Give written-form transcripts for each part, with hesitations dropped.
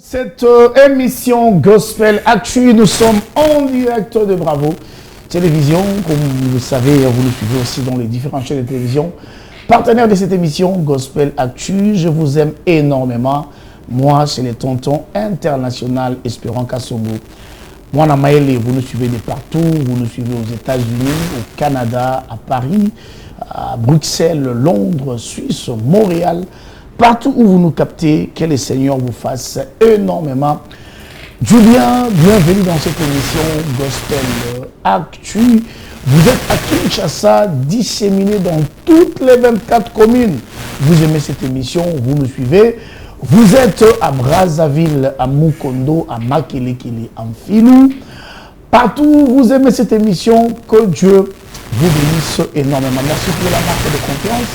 Cette émission Gospel Actu, nous sommes en direct de Bravo Télévision. Comme vous le savez, vous nous suivez aussi dans les différentes chaînes de télévision. Partenaire de cette émission Gospel Actu, je vous aime énormément. Moi, c'est le tonton international Espérant Kassongo. Moi, Namaël, vous nous suivez de partout. Vous nous suivez aux États-Unis, au Canada, à Paris, à Bruxelles, Londres, Suisse, Montréal. Partout où vous nous captez, que le Seigneur vous fasse énormément du bien. Bienvenue dans cette émission Gospel Actu. Vous êtes à Kinshasa, disséminé dans toutes les 24 communes. Vous aimez cette émission, vous nous suivez. Vous êtes à Brazzaville, à Mukondo, à Makelekele, en Filou. Partout où vous aimez cette émission, que Dieu vous bénisse énormément. Merci pour la marque de confiance.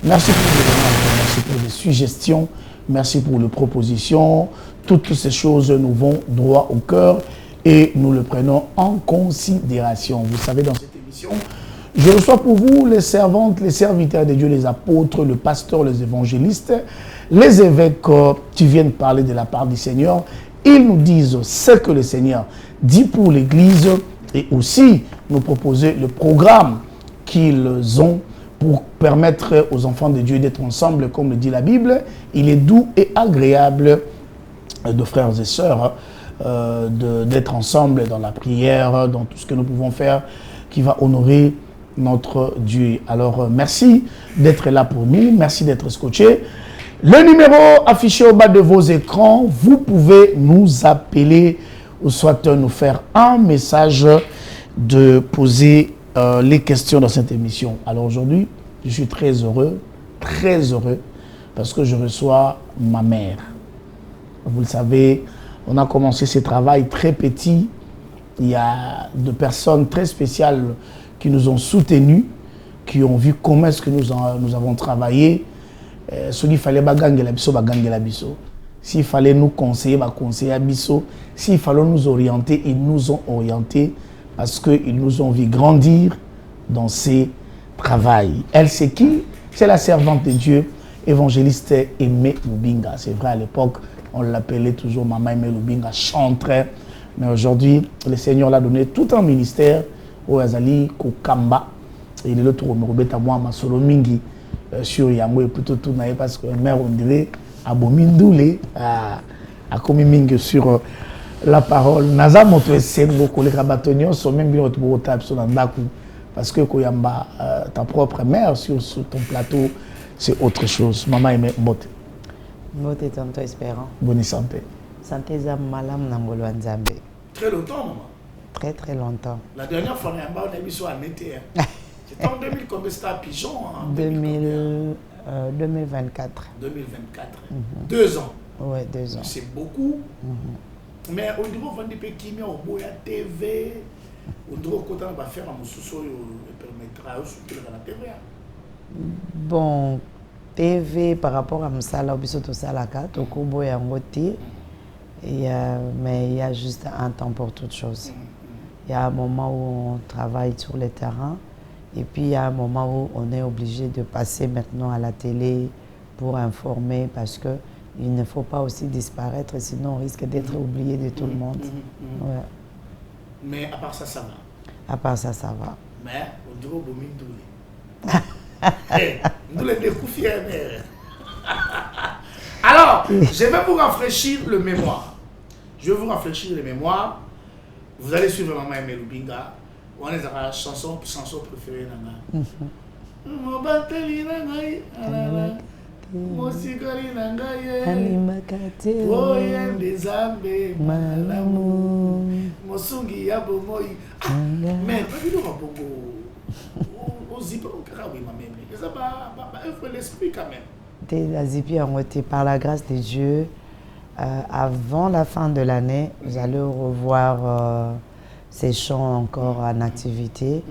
Merci pour les demandes, merci pour les suggestions, merci pour les propositions. Toutes ces choses nous vont droit au cœur et nous le prenons en considération. Vous savez, dans cette émission, je reçois pour vous les servantes, les serviteurs de Dieu, les apôtres, le pasteur, les évangélistes, les évêques qui viennent parler de la part du Seigneur. Ils nous disent ce que le Seigneur dit pour l'Église et aussi nous proposer le programme qu'ils ont pour permettre aux enfants de Dieu d'être ensemble, comme le dit la Bible. Il est doux et agréable de frères et sœurs d'être ensemble dans la prière, dans tout ce que nous pouvons faire qui va honorer notre Dieu. Alors, merci d'être là pour nous. Merci d'être scotché. Le numéro affiché au bas de vos écrans, vous pouvez nous appeler ou soit nous faire un message de poser les questions dans cette émission. Alors aujourd'hui, je suis très heureux, parce que je reçois ma mère. Vous le savez, on a commencé ce travail très petit. Il y a des personnes très spéciales qui nous ont soutenus, qui ont vu comment est-ce que nous avons travaillé. S'il fallait bagangela biso, s'il fallait nous conseiller, conseiller biso, s'il fallait nous orienter, ils nous ont orientés parce qu'ils nous ont vu grandir dans ces travail. Elle, c'est qui? C'est la servante de Dieu, évangéliste Aimé Lubinga. C'est vrai, à l'époque, on l'appelait toujours Maman Aimé Lubinga, chanterait. Mais aujourd'hui, le Seigneur l'a donné tout un ministère au Azali Kokamba. Et il est le tour de moi, Masolo Mingi, sur Yango, et plutôt tout naïf, parce que mère, on dirait, Abomindoulé, à Komi Mingi sur la parole. Naza Moto Sengo, les rabatonions sont même bien au table sur l'andakou. Parce que Koyamba, ta propre mère sur ton plateau, c'est autre chose. Maman aimait Mbote. Mbote tonton Espérant. Bonne santé. Santé zam malam nangolo nzambe. Très longtemps, maman. Très très longtemps. La dernière fois, on a mis ça en été. C'était en 2000, combien c'était à Pigeon hein, 2024. 2024. 2 ans. Oui, 2 ans. C'est beaucoup. Mais au niveau de Pékin, on a TV. On doit faire un sous permettra de la TV. Bon, TV par rapport à Msala, Bisoto Salaka, Tokubo et Angoti. Mais il y a juste un temps pour toute chose. Il y a un moment où on travaille sur le terrain et puis il y a un moment où on est obligé de passer maintenant à la télé pour informer parce que il ne faut pas aussi disparaître, sinon on risque d'être oublié de tout le monde. Ouais. Mais à part ça, ça va. À part ça, ça va. Mais on dirait au Doulé. Doulé de Koufi. Alors, je vais vous rafraîchir le mémoire. Vous allez suivre Maman Aimé Lubinga. On est dans la chanson préférée. Mosikari nangaye animakate oyende zambe malamu mosungi ya bomoi mais pas du tout bongo ozipa okarawi mameme ça va œuvre l'esprit quand même la zipi en été par la grâce de Dieu avant la fin de l'année vous allez revoir ces chants encore en activité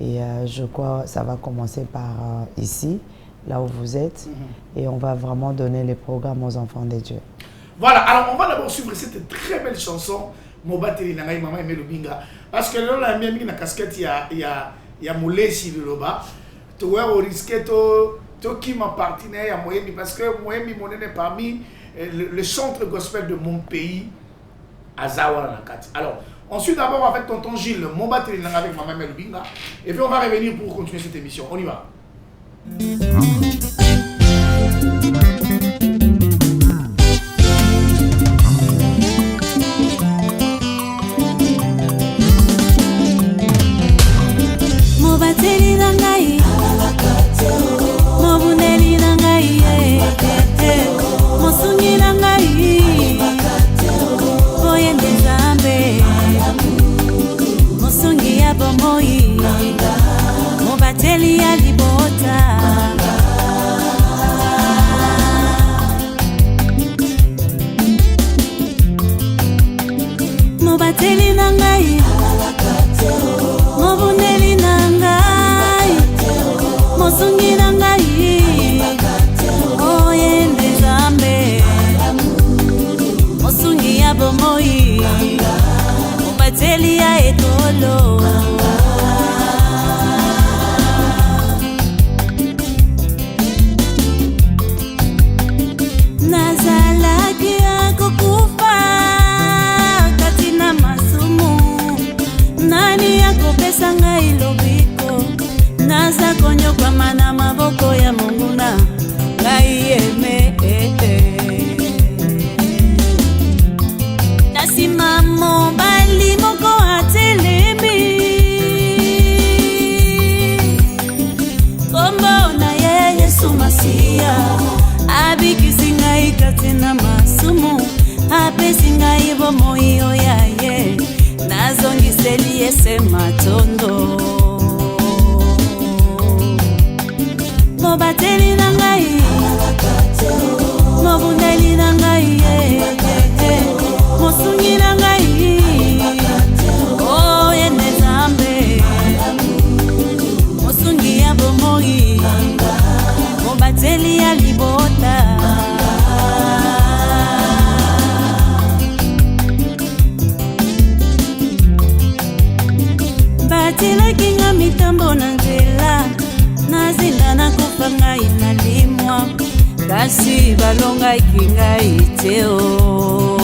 et je crois ça va commencer par ici là où vous êtes, et on va vraiment donner les programmes aux enfants de Dieu. Voilà, alors on va d'abord suivre cette très belle chanson, Mobateli Nangai Maman Aimé Lubinga, parce que là, la mienne, la casquette, il y a Moulesi de Loba, tu vois, au risque, tu qui m'a partenaire à Moyemi, parce que Moyemi, mon est parmi le centre gospel de mon pays, à Zawa Nakati. Alors, ensuite d'abord avec tonton Gilles, Momba Telinanga avec Maman Lubinga, et puis on va revenir pour continuer cette émission. On y va. Mobateli nangai, mobuneli nangai, mosungi nangai, boyende zambe, mosungi ya bomoi, mobateli ya libota. Mobateli nangai, mobuneli nangai, mosungi nangai, oyende zambe, mosungi ya bomoi, mobateli ya ekolo. Nazalaki akokufa katina masumu, nani akopesa ngai lobiko, naza konyokwa mana maboko ya monguna ngai eme. Nasima mobali moko atelemi, kombo na ye Yesu Masiya, abikisi ngai katina masumu, apesi ngai bomoi oya ye, nazongiseli ese matondo. Mobateli nangai, mobundeli nangai, mosungi nangai, oyende zambe, mosungi ya bomoi, mobateli ya libota. Batelaki nga mitambo na nzela, nazinda nakufa ngai nalimwa, kasi balongaki ngai te o.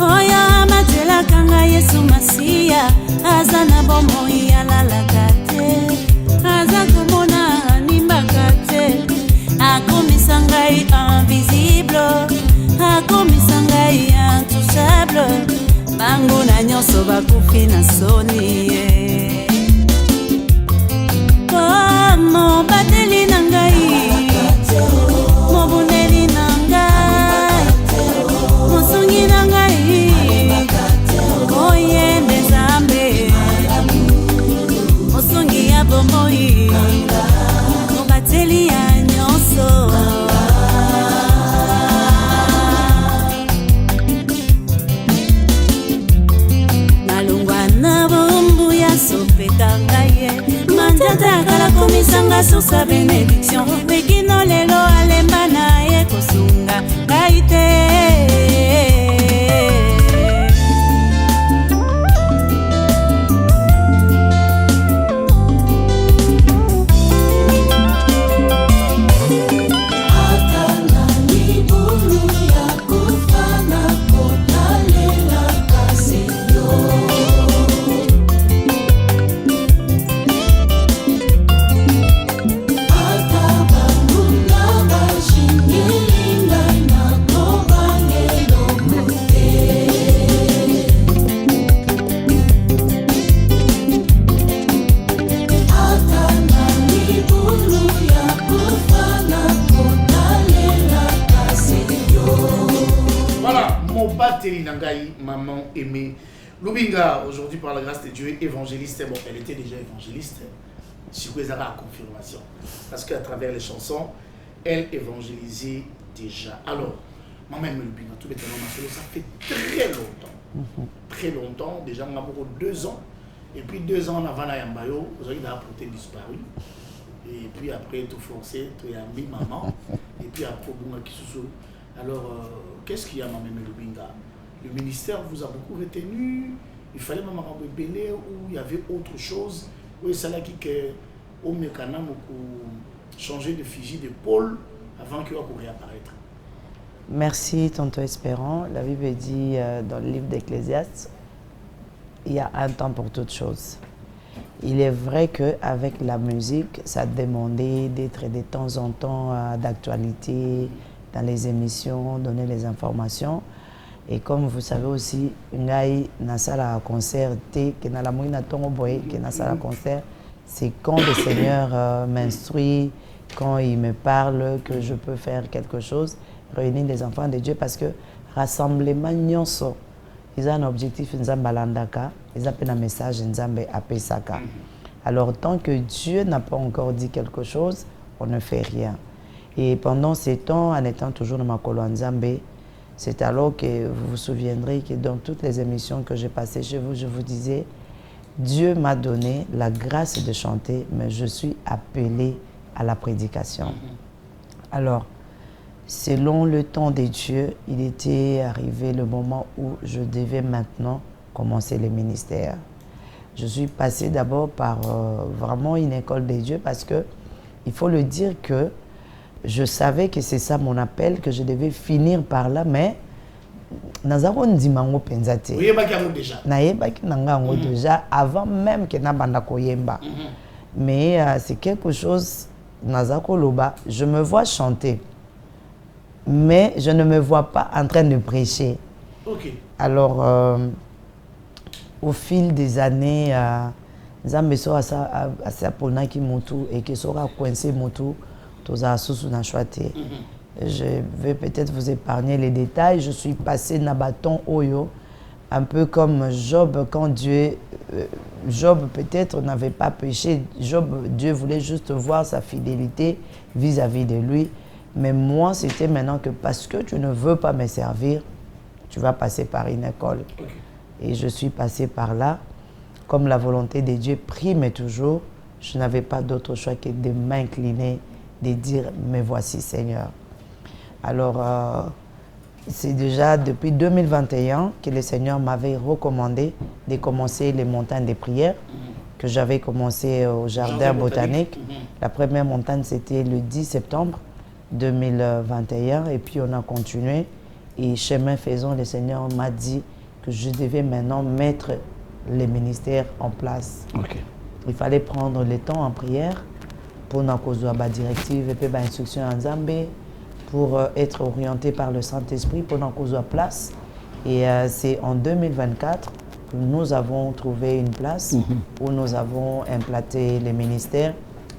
Oyo amatelaka ngai Yesu Masiya, aza na bomoi alalaka te, aza komona animbaka te, akomisa ngai invisible, akomisa ngai intouchable, bango na nyonso bakufi na soni ye. Mobateli nangai, mobuneli nangai, mosungi nangai, oyende zambe, mosungi ya bomoi, mobateli ya nyonso. Malungwa na bombu ya sopeka ngai, manjata kala komisanga sur sa bénédiction, mekino lelo alemba na ye kosunga ngai te. Maman aimée Lubinga, aujourd'hui par la grâce de Dieu, évangéliste. Bon, elle était déjà évangéliste, sur la confirmation, parce qu'à travers les chansons, elle évangélisait déjà. Alors, Maman aimée Lubinga, tout bêtement, ça fait très longtemps, déjà on a beaucoup 2 ans, et puis 2 ans avant la Yambayo, vous avez apporté disparu. Et puis après, tout forcé, tout y a mis maman, et puis après, Bunga Kisusu. Alors, qu'est-ce qu'il y a, Maman Lubinga? Le ministère vous a beaucoup retenu, il fallait même rebelle ou il y avait autre chose. Oui, c'est là qui au mécanisme pour changer de fusil d'épaule avant qu'il va réapparaître. Merci, tonton Espérant. La Bible dit dans le livre d'Ecclésiaste, il y a un temps pour toutes choses. Il est vrai qu'avec la musique, ça demandait d'être de temps en temps d'actualité dans les émissions, donner les informations. Et comme vous savez aussi, ngai na sala concert té que na la moina tongo boy que na sala concert, c'est quand le Seigneur m'instruit, quand il me parle que je peux faire quelque chose, réunir les enfants de Dieu parce que rassemblement nyonso, ils ont un objectif nzamba landaka, ils ont un message nzambe apesaka. Alors tant que Dieu n'a pas encore dit quelque chose, on ne fait rien. Et pendant ces temps, en étant toujours dans ma colo nzambe, c'est alors que vous vous souviendrez que dans toutes les émissions que j'ai passées chez vous, je vous disais, Dieu m'a donné la grâce de chanter, mais je suis appelé à la prédication. Alors, selon le temps de Dieu, il était arrivé le moment où je devais maintenant commencer le ministère. Je suis passée d'abord par vraiment une école de Dieu parce que il faut le dire que je savais que c'est ça mon appel, que je devais finir par là, mais nazako ndimango penzate. Oui, déjà. Nayebaki nangango déjà avant même que nabanda koyemba. Mais c'est quelque chose nazako loba, je me vois chanter. Mais je ne me vois pas en train de prêcher. Okay. Alors au fil des années, Nzambe so asa ponaki motu et que sera coincé motu toza susu na choité. Je vais peut-être vous épargner les détails. Je suis passé na bâton oyo, un peu comme Job quand Job peut-être n'avait pas péché. Dieu voulait juste voir sa fidélité vis-à-vis de lui. Mais moi, c'était maintenant que parce que tu ne veux pas me servir, tu vas passer par une école. Okay. Et je suis passé par là. Comme la volonté de Dieu prime toujours, je n'avais pas d'autre choix que de m'incliner, de dire « Me voici Seigneur ». Alors, c'est déjà depuis 2021 que le Seigneur m'avait recommandé de commencer les montagnes de prière que j'avais commencé au jardin botanique. La première montagne, c'était le 10 septembre 2021 et puis on a continué. Et chemin faisant, le Seigneur m'a dit que je devais maintenant mettre les ministères en place. Okay. Il fallait prendre le temps en prière pour nous la directive et puis l'instruction en Zambie, pour être orienté par le Saint-Esprit, pour nous la place. Et c'est en 2024 que nous avons trouvé une place où nous avons implanté les ministères.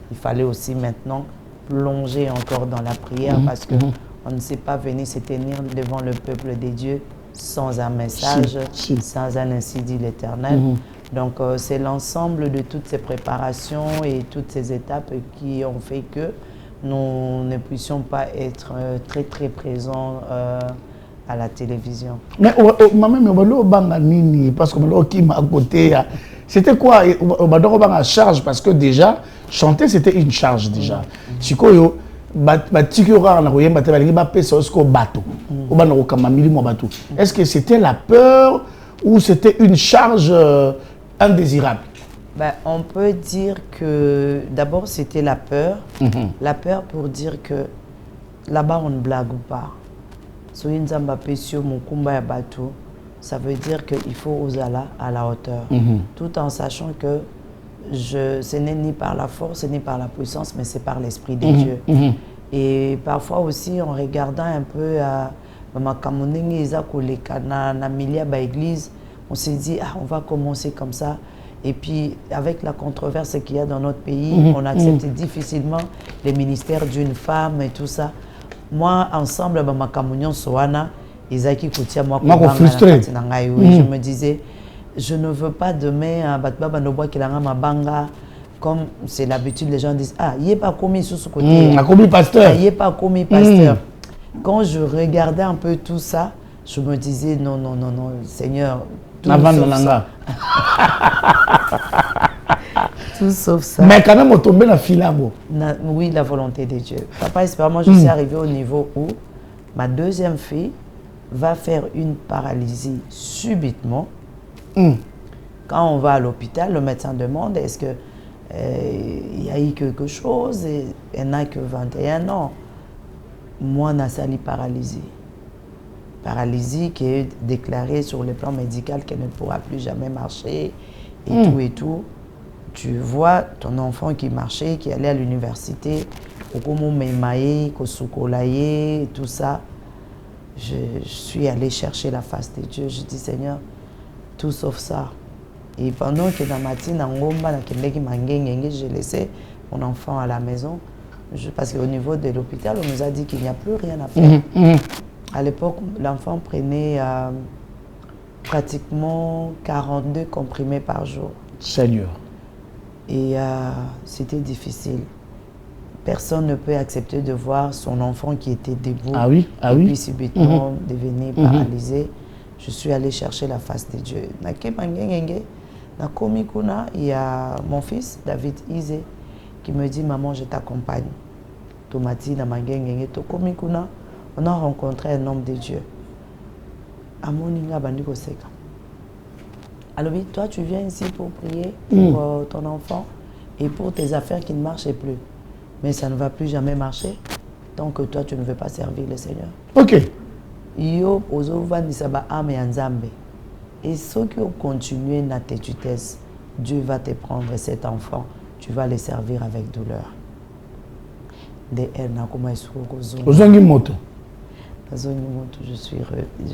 Il fallait aussi maintenant plonger encore dans la prière parce qu'on ne sait pas venir se tenir devant le peuple de Dieu sans un message, sans un ainsi dit l'Éternel. Donc c'est l'ensemble de toutes ces préparations et toutes ces étapes qui ont fait que nous ne puissions pas être très très présents à la télévision. Mais parce que à côté, c'était quoi à charge parce que déjà chanter c'était une charge déjà. Est-ce que c'était la peur ou c'était une charge indésirable? On peut dire que d'abord c'était la peur. La peur pour dire que là-bas on ne blague pas. Ça veut dire qu'il faut oser à la hauteur. Tout en sachant que ce n'est ni par la force ni par la puissance, mais c'est par l'Esprit de Dieu. Et parfois aussi en regardant un peu à l'église, on s'est dit on va commencer comme ça. Et puis avec la controverse qu'il y a dans notre pays, on accepte difficilement les ministères d'une femme et tout ça. Moi, ensemble, je me disais, je ne veux pas demain, comme c'est l'habitude, les gens disent, il n'est pas commis sous ce côté. Il n'est pas commis pasteur. Quand je regardais un peu tout ça, je me disais, non, Seigneur, tout sauf ça. Tout sauf ça. Mais quand même, on tombait dans le filabo. Oui, la volonté de Dieu. Papa, espère, moi, je suis arrivée au niveau où ma deuxième fille va faire une paralysie subitement. Quand on va à l'hôpital, le médecin demande est-ce qu'il y a eu quelque chose et elle n'a que 21 ans. moi, Nassali paralysie. Paralysie qui est déclarée sur le plan médical qu'elle ne pourra plus jamais marcher et tout et tout. Tu vois ton enfant qui marchait, qui allait à l'université, tout ça. Je suis allée chercher la face de Dieu. Je dis, Seigneur, tout sauf ça. Et pendant que dans ma tine, j'ai laissé mon enfant à la maison. Parce qu'au niveau de l'hôpital, on nous a dit qu'il n'y a plus rien à faire. À l'époque, l'enfant prenait pratiquement 42 comprimés par jour. Seigneur. Et c'était difficile. Personne ne peut accepter de voir son enfant qui était debout et puis subitement devenir paralysé. Je suis allée chercher la face de Dieu. Il y a mon fils, David Izé, qui me dit, maman, je t'accompagne. On a rencontré un homme de Dieu. Alors, toi, tu viens ici pour prier pour ton enfant et pour tes affaires qui ne marchaient plus. Mais ça ne va plus jamais marcher tant que toi, tu ne veux pas servir le Seigneur. Ok. Et ceux qui ont continué na tétutesse, Dieu va te prendre cet enfant. Tu vas les servir avec douleur. Je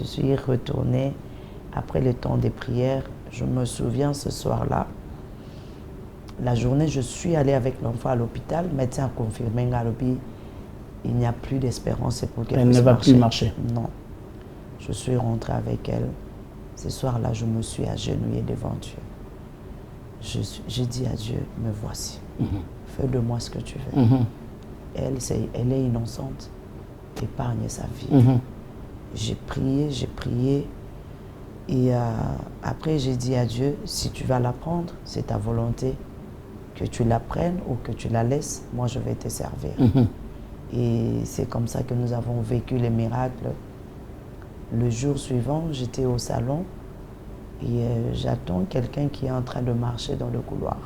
suis retournée après le temps des prières. Je me souviens ce soir-là. La journée, je suis allée avec l'enfant à l'hôpital. Le médecin a confirmé qu'il n'y a plus d'espérance pour qu'elle puisse marcher. Elle ne va plus marcher. Non. Je suis rentrée avec elle. Ce soir-là, je me suis agenouillée devant Dieu. J'ai dit à Dieu, me voici. Fais de moi ce que tu veux. Elle est innocente. Épargne sa vie. J'ai prié. Et après, j'ai dit à Dieu, si tu vas la prendre, c'est ta volonté. Que tu la prennes ou que tu la laisses, moi je vais te servir. Et c'est comme ça que nous avons vécu les miracles. Le jour suivant, j'étais au salon et j'attends quelqu'un qui est en train de marcher dans le couloir.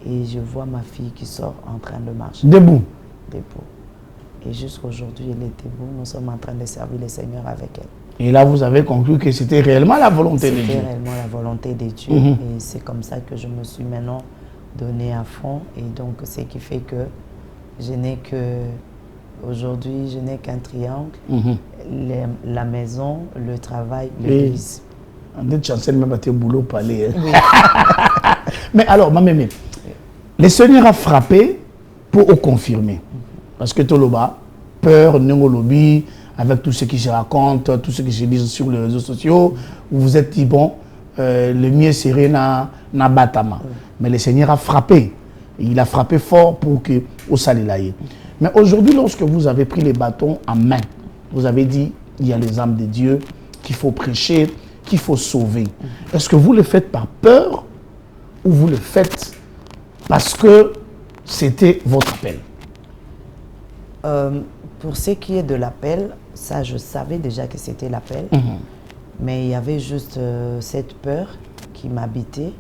Et je vois ma fille qui sort en train de marcher. Debout. Debout. Et jusqu'aujourd'hui, elle est debout. Nous sommes en train de servir le Seigneur avec elle. Et là, vous avez conclu que c'était réellement la volonté de Dieu. C'était réellement la volonté de Dieu. Et c'est comme ça que je me suis maintenant donné à fond. Et donc, ce qui fait que je n'ai que... Aujourd'hui, je n'ai qu'un triangle. La maison, le travail, l'église. On est chanceux de mettre boulot palais. Oui. Mais alors, ma mémé, le Seigneur a frappé pour confirmer. Parce que Toloba, peur, lobby, avec tout ce qui se raconte, tout ce qui se dit sur les réseaux sociaux, où vous êtes dit, bon, le mieux serait na batama. Mais le Seigneur a frappé. Il a frappé fort pour que au salé. Mais aujourd'hui, lorsque vous avez pris les bâtons en main, vous avez dit, il y a les âmes de Dieu qu'il faut prêcher, qu'il faut sauver. Est-ce que vous le faites par peur ou vous le faites parce que c'était votre appel? Pour ce qui est de l'appel, ça je savais déjà que c'était l'appel, mais il y avait juste cette peur qui m'habitait.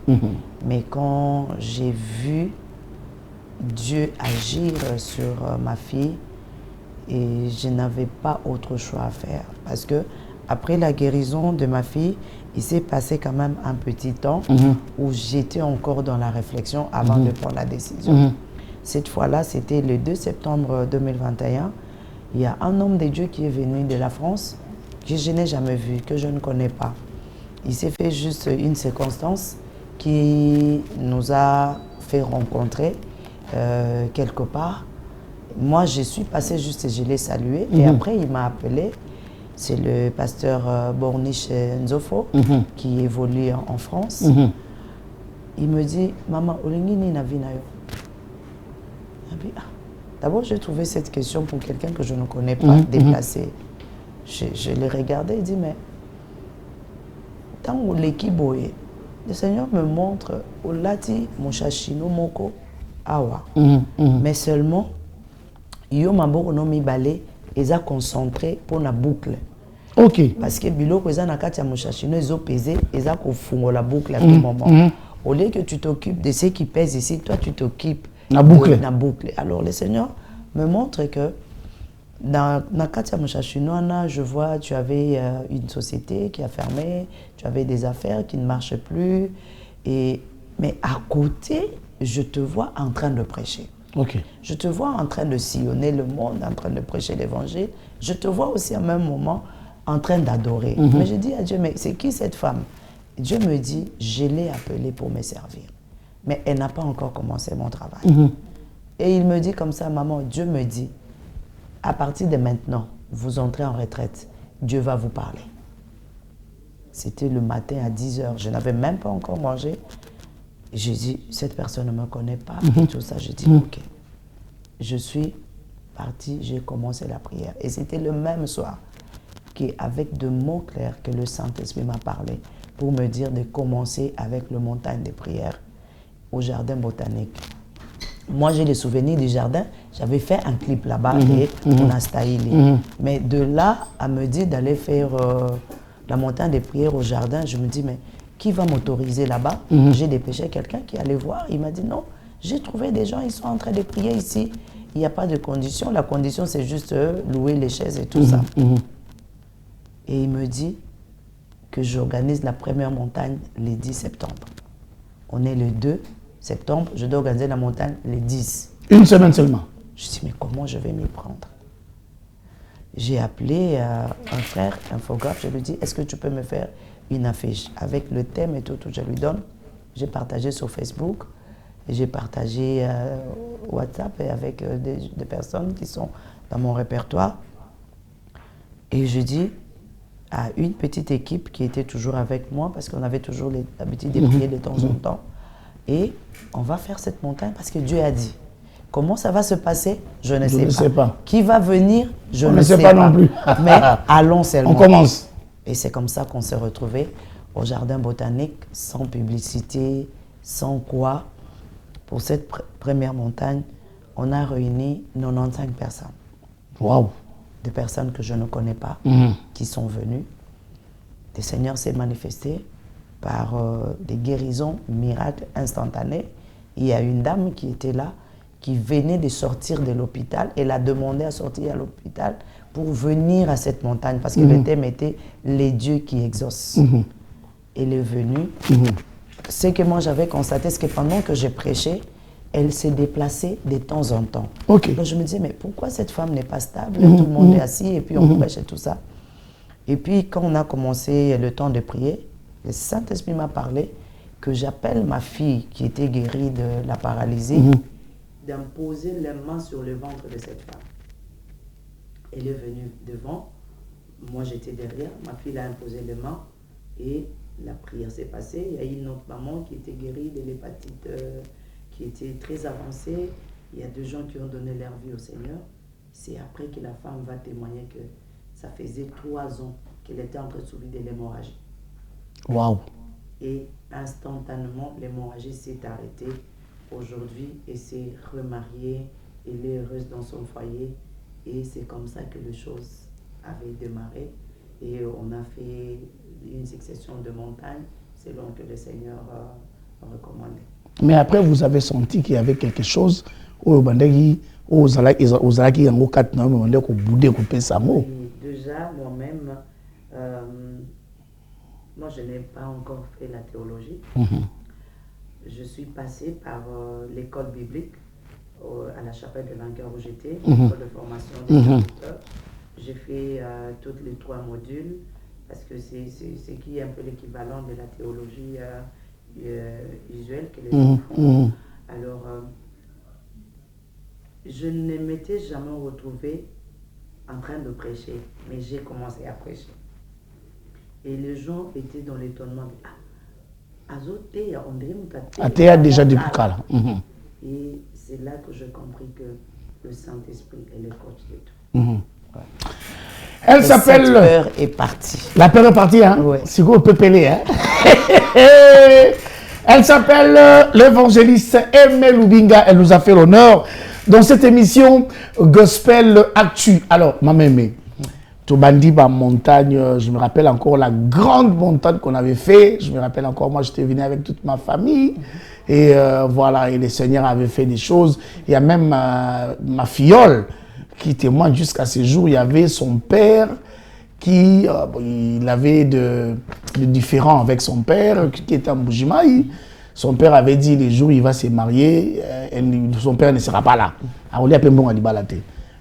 Mais quand j'ai vu Dieu agir sur ma fille, et je n'avais pas autre choix à faire. Parce que après la guérison de ma fille, il s'est passé quand même un petit temps où j'étais encore dans la réflexion avant de prendre la décision. Cette fois-là, c'était le 2 septembre 2021. Il y a un homme de Dieu qui est venu de la France que je n'ai jamais vu, que je ne connais pas. Il s'est fait juste une circonstance qui nous a fait rencontrer quelque part. Moi, je suis passée juste et je l'ai salué. Et après, il m'a appelé. C'est le pasteur Borniche Nzofo qui évolue en France. Il me dit, maman, Olingini na vinayo. D'abord, j'ai trouvé cette question pour quelqu'un que je ne connais pas, déplacé. Je l'ai regardé et dit, mais tant que l'équipe, le Seigneur me montre au lati mon chachino moko awa. Mais seulement, yo maboko no mi balé, ils a concentré pour la boucle. Ok. Parce que biloko ils a na kati ya mon chachino, ils ont pesé, ils a kofungo la boucle à tout moment. Au lieu que tu t'occupes de ceux qui pèsent ici, toi tu t'occupes la boucle. La boucle. Alors le Seigneur me montre que Dans Katia Mouchachinoana, je vois, tu avais une société qui a fermé, tu avais des affaires qui ne marchaient plus. Mais à côté, je te vois en train de prêcher. Ok. Je te vois en train de sillonner le monde, en train de prêcher l'évangile. Je te vois aussi à même moment en train d'adorer. Mais je dis à Dieu, mais c'est qui cette femme? Dieu me dit, je l'ai appelée pour me servir. Mais elle n'a pas encore commencé mon travail. Et il me dit comme ça, maman, Dieu me dit, à partir de maintenant, vous entrez en retraite, Dieu va vous parler. C'était le matin à 10 h, je n'avais même pas encore mangé. J'ai dit, cette personne ne me connaît pas, et tout ça. J'ai dit, ok. Je suis partie, j'ai commencé la prière. Et c'était le même soir qu'avec de mots clairs que le Saint-Esprit m'a parlé pour me dire de commencer avec le montagne de prière au jardin botanique. Moi, j'ai les souvenirs du jardin. J'avais fait un clip là-bas et on a stylé. Mais de là à me dire d'aller faire la montagne de prière au jardin, je me dis, mais qui va m'autoriser là-bas? J'ai dépêché quelqu'un qui allait voir. Il m'a dit, non, j'ai trouvé des gens, ils sont en train de prier ici. Il n'y a pas de condition. La condition, c'est juste louer les chaises et tout ça. Et il me dit que j'organise la première montagne le 10 septembre. On est le 2 septembre, je dois organiser la montagne le 10. Une semaine seulement. Je dis, mais comment je vais m'y prendre? J'ai appelé un frère, infographe, je lui dis, est-ce que tu peux me faire une affiche avec le thème et tout, je lui donne. J'ai partagé sur Facebook, j'ai partagé WhatsApp et avec des personnes qui sont dans mon répertoire. Et je dis à une petite équipe qui était toujours avec moi, parce qu'on avait toujours l'habitude de prier de temps en temps, et on va faire cette montagne parce que Dieu a dit. Comment ça va se passer? Je ne sais pas. Qui va venir? Je ne sais pas non plus. Mais allons seulement. On commence. Et c'est comme ça qu'on s'est retrouvés au jardin botanique, sans publicité, sans quoi. Pour cette première montagne, on a réuni 95 personnes. Waouh! Des personnes que je ne connais pas, qui sont venues. Le Seigneur s'est manifesté par des guérisons, miracles instantanés. Il y a une dame qui était là, qui venait de sortir de l'hôpital. Elle a demandé à sortir à l'hôpital pour venir à cette montagne, parce que le thème était les dieux qui exaucent. Elle est venue. Ce que moi j'avais constaté, c'est que pendant que j'ai prêché, elle s'est déplacée de temps en temps. Donc je me disais, mais pourquoi cette femme n'est pas stable? Tout le monde est assis et puis on prêche et tout ça. Et puis quand on a commencé le temps de prier, le Saint-Esprit m'a parlé que j'appelle ma fille qui était guérie de la paralysie, d'imposer les mains sur le ventre de cette femme. Elle est venue devant, moi j'étais derrière, ma fille a imposé les mains et la prière s'est passée. Il y a une autre maman qui était guérie de l'hépatite qui était très avancée. Il y a 2 gens qui ont donné leur vie au Seigneur. C'est après que la femme va témoigner que ça faisait 3 ans qu'elle était en train de souffrir de l'hémorragie. Waouh! Et instantanément, l'hémorragie s'est arrêtée. Aujourd'hui, elle s'est remariée, elle est heureuse dans son foyer. Et c'est comme ça que les choses avaient démarré. Et on a fait une succession de montagnes selon que le Seigneur recommandait. Mais après, vous avez senti qu'il y avait quelque chose au Bandagi, aux Alaki, en Okat, non, mais on boudé, coupé sa mot. Déjà, moi-même, moi je n'ai pas encore fait la théologie. Je suis passée par l'école biblique à la chapelle de Vainqueur où j'étais, l'école de formation des traducteurs. J'ai fait tous les 3 modules parce que c'est qui est un peu l'équivalent de la théologie usuelle que les gens font. Alors, je ne m'étais jamais retrouvée en train de prêcher, mais j'ai commencé à prêcher. Et les gens étaient dans l'étonnement. On dirait déjà depuis là. Et c'est là que j'ai compris que le Saint-Esprit est le coach de tout. Elle s'appelle... La peur est partie. La peur est partie, hein? Oui. C'est quoi, on peut peler, hein? Elle s'appelle l'évangéliste Aimé Lubinga. Elle nous a fait l'honneur dans cette émission Gospel Actu. Alors, ma mémé, Tobandi, montagne, je me rappelle encore la grande montagne qu'on avait fait. Je me rappelle encore, moi, j'étais venu avec toute ma famille. Et voilà, et le Seigneur avait fait des choses. Il y a même ma filleule qui témoigne jusqu'à ce jour. Il y avait son père qui il avait de différends avec son père qui était en Mbujimayi. Son père avait dit les jours où il va se marier, son père ne sera pas là.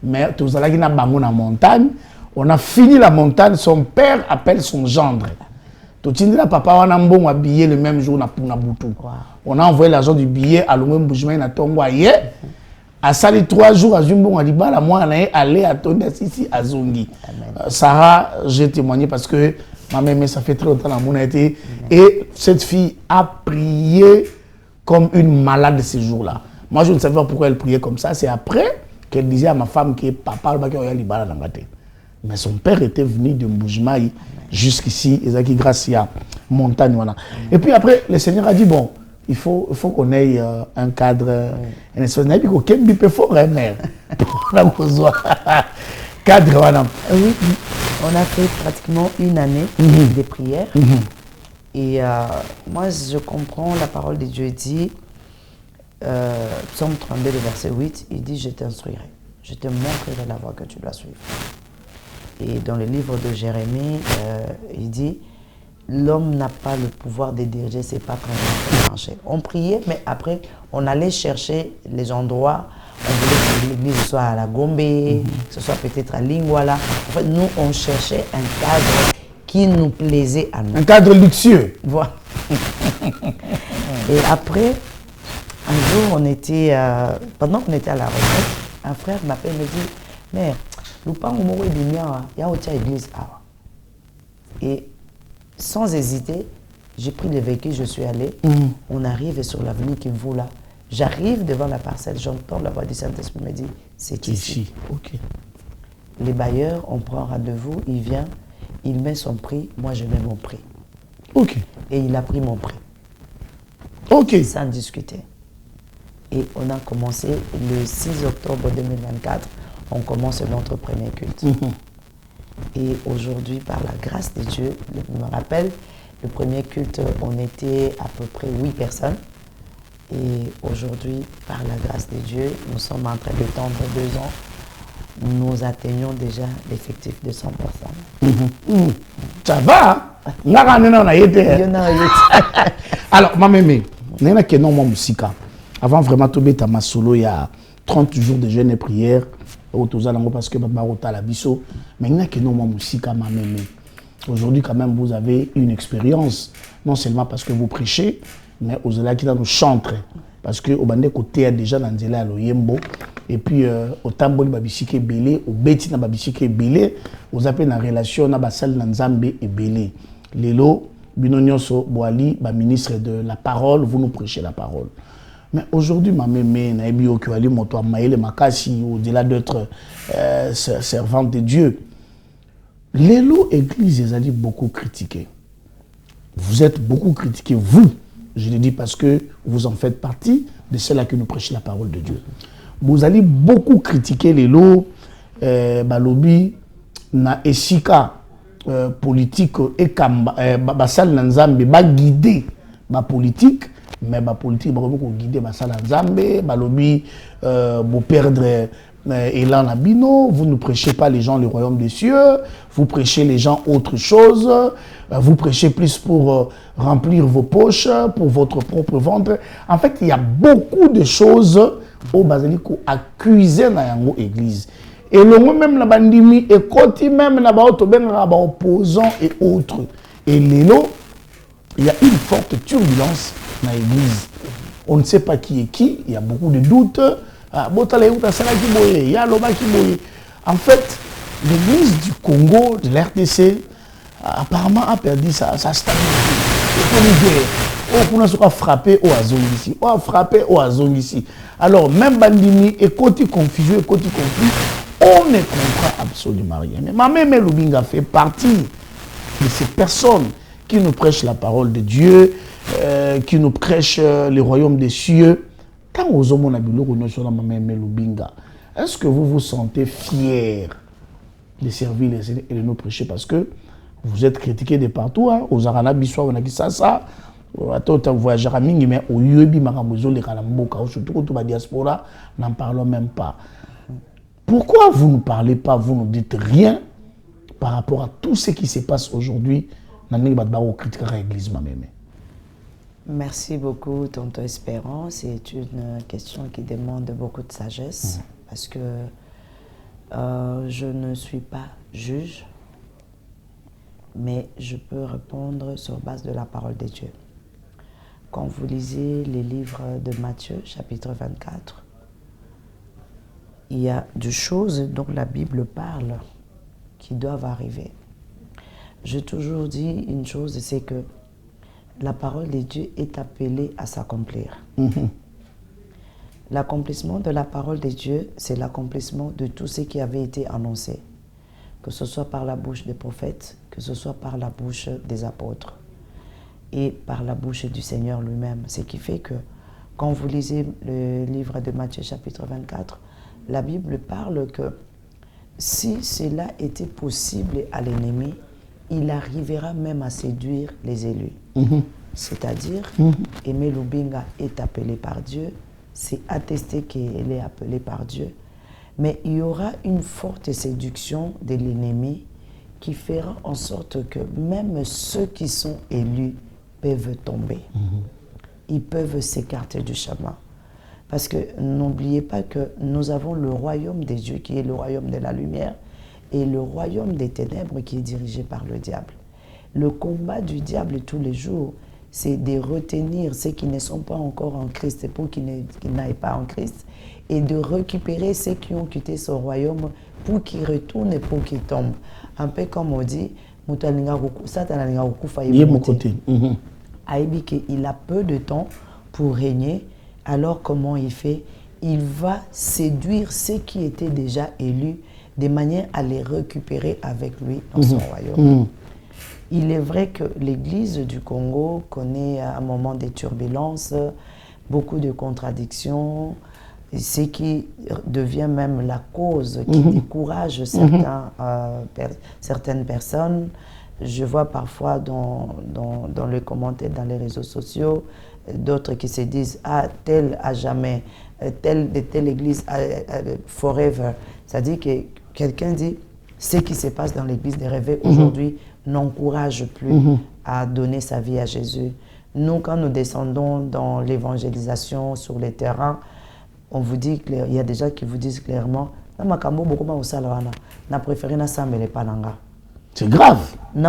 Mais tout ça là qui n'a pas la montagne, on a fini la montagne, son père appelle son gendre. Tout le papa on a bon habillé le même jour na Boutou. On a envoyé l'argent du billet à l'Omem Mbujimayi na Tongwaye. À sali 3 jours à Jumbo à Libala, moi on est allé à Tonda ici à Zongi. Sarah, j'ai témoigné parce que ma mère, ça fait très longtemps que mon été. Et cette fille a prié comme une malade ces jours-là. Moi, je ne savais pas pourquoi elle priait comme ça. C'est après qu'elle disait à ma femme que papa va aller Libala dans la tête. Mais son père était venu de Mbujimayi jusqu'ici, et grâce à montagne. Voilà. Et puis après, le Seigneur a dit bon, il faut qu'on ait un cadre, un espace. Il faut qu'on ait un mère. Cadre, voilà. Oui, on a fait pratiquement une année de prière. Et moi, je comprends la parole de Dieu dit, Psaume 32, verset 8, il dit, je t'instruirai, je te montrerai la voie que tu dois suivre. Et dans le livre de Jérémie, il dit, l'homme n'a pas le pouvoir de diriger ses pas quand on marchait. On priait, mais après, on allait chercher les endroits. On voulait que l'église soit à la Gombe, que ce soit peut-être à Lingwala. En fait, nous, on cherchait un cadre qui nous plaisait à nous. Un cadre luxueux. Voilà. Et après, un jour, on était, pendant qu'on était à la retraite, un frère m'appelle et me dit, mais, il y a autre église. Et sans hésiter, j'ai pris le véhicule, je suis allé. On arrive sur l'avenue Kimvula. J'arrive devant la parcelle, j'entends la voix du Saint-Esprit me dit, c'est ici. Okay. Les bailleurs, on prend rendez-vous, il vient, il met son prix, moi je mets mon prix. Ok. Et il a pris mon prix. Ok. Sans discuter. Et on a commencé le 6 octobre 2024, on commence notre premier culte. Et aujourd'hui, par la grâce de Dieu, je me rappelle, le premier culte, on était à peu près 8 personnes. Et aujourd'hui, par la grâce de Dieu, nous sommes en train de tendre 2 ans. Nous atteignons déjà l'effectif de 100 personnes. Ça va? Alors, ma mémé, il y a un nom musique. Avant vraiment de mettre ma solo, il y a 30 jours de jeûne et prière. Parce que papa la biso. Mais il y a un nom musique, ma mémé. Aujourd'hui, quand même, vous avez une expérience. Non seulement parce que vous prêchez, mais aux là qui nous chantent parce que au bande côté déjà dans Nzela à Loyembo et puis au tamboli babisike belé au beti na babisike belé aux appels en relation na basal na Nzambe et belé lelo binonyoso boali ba ministre de la parole vous nous prêchez la parole. Mais aujourd'hui ma mémé na ebio ki ali moto maïle makasi au-delà d'être servante de Dieu. Lelo église ezali beaucoup critiqué. Vous êtes beaucoup critiqué vous. Je le dis parce que vous en faites partie de ceux-là qui nous prêchent la parole de Dieu. Vous allez beaucoup critiquer les lots, balobi, na esika politique et basal nanzambe, ba guider ma politique, mais ma politique, ba guider basal nanzambe, balobi, vous perdre élan abino, vous ne prêchez pas les gens le royaume des cieux, vous prêchez les gens autre chose, vous prêchez plus pour remplir vos poches, pour votre propre ventre. En fait, il y a beaucoup de choses au Basilico accusées dans l'église. Et le mot même la bandimi et côté même la opposants et autres. Et l'élo, il y a une forte turbulence dans l'église. On ne sait pas qui est qui, il y a beaucoup de doutes. En fait, l'église du Congo, de l'RDC, apparemment a perdu sa stabilité. On a frappé au Azongisi. On a frappé au Azongisi. Alors, même Bandimi et côté confusion et côté conflit, on ne comprend absolument rien. Mais ma mère Lubinga fait partie de ces personnes qui nous prêchent la parole de Dieu, qui nous prêchent le royaume des cieux. Quand vous est-ce que vous vous sentez fier de servir les Seigneurs et de nous prêcher parce que vous êtes critiqués de partout, aux Arana Bissois, on a dit ça, à voyageurs à Mingi, mais au Yuebi Marabozo, les Kalamboka, surtout toute la diaspora, n'en parlons même pas. Pourquoi vous ne parlez pas, vous ne dites rien par rapport à tout ce qui se passe aujourd'hui dans l'église? Merci beaucoup, Tonton Espérant. C'est une question qui demande beaucoup de sagesse parce que je ne suis pas juge, mais je peux répondre sur base de la parole de Dieu. Quand vous lisez les livres de Matthieu, chapitre 24, il y a des choses dont la Bible parle qui doivent arriver. J'ai toujours dit une chose, c'est que la parole de Dieu est appelée à s'accomplir. L'accomplissement de la parole de Dieu, c'est l'accomplissement de tout ce qui avait été annoncé, que ce soit par la bouche des prophètes, que ce soit par la bouche des apôtres et par la bouche du Seigneur lui-même. Ce qui fait que quand vous lisez le livre de Matthieu chapitre 24, la Bible parle que si cela était possible à l'ennemi, il arrivera même à séduire les élus. C'est-à-dire, Aimé Lubinga est appelé par Dieu, c'est attesté qu'elle est appelée par Dieu, mais il y aura une forte séduction de l'ennemi qui fera en sorte que même ceux qui sont élus peuvent tomber. Ils peuvent s'écarter du chemin. Parce que n'oubliez pas que nous avons le royaume des dieux qui est le royaume de la lumière et le royaume des ténèbres qui est dirigé par le diable. Le combat du diable tous les jours, c'est de retenir ceux qui ne sont pas encore en Christ pour qu'ils n'aillent pas en Christ et de récupérer ceux qui ont quitté son royaume pour qu'ils retournent et pour qu'ils tombent. Un peu comme on dit, il a peu de temps pour régner, alors comment il fait? Il va séduire ceux qui étaient déjà élus de manière à les récupérer avec lui dans son royaume. Il est vrai que l'Église du Congo connaît un moment de turbulences, beaucoup de contradictions, ce qui devient même la cause qui décourage certaines personnes. Je vois parfois dans les commentaires, dans les réseaux sociaux, d'autres qui se disent « Ah, tel à jamais, telle église forever ». C'est-à-dire que quelqu'un dit « Ce qui se passe dans l'église des réveils aujourd'hui n'encourage plus à donner sa vie à Jésus ». Nous, quand nous descendons dans l'évangélisation sur les terrains, on vous dit, il y a des gens qui vous disent clairement « Na préféré na sambele pananga ». C'est grave. On ne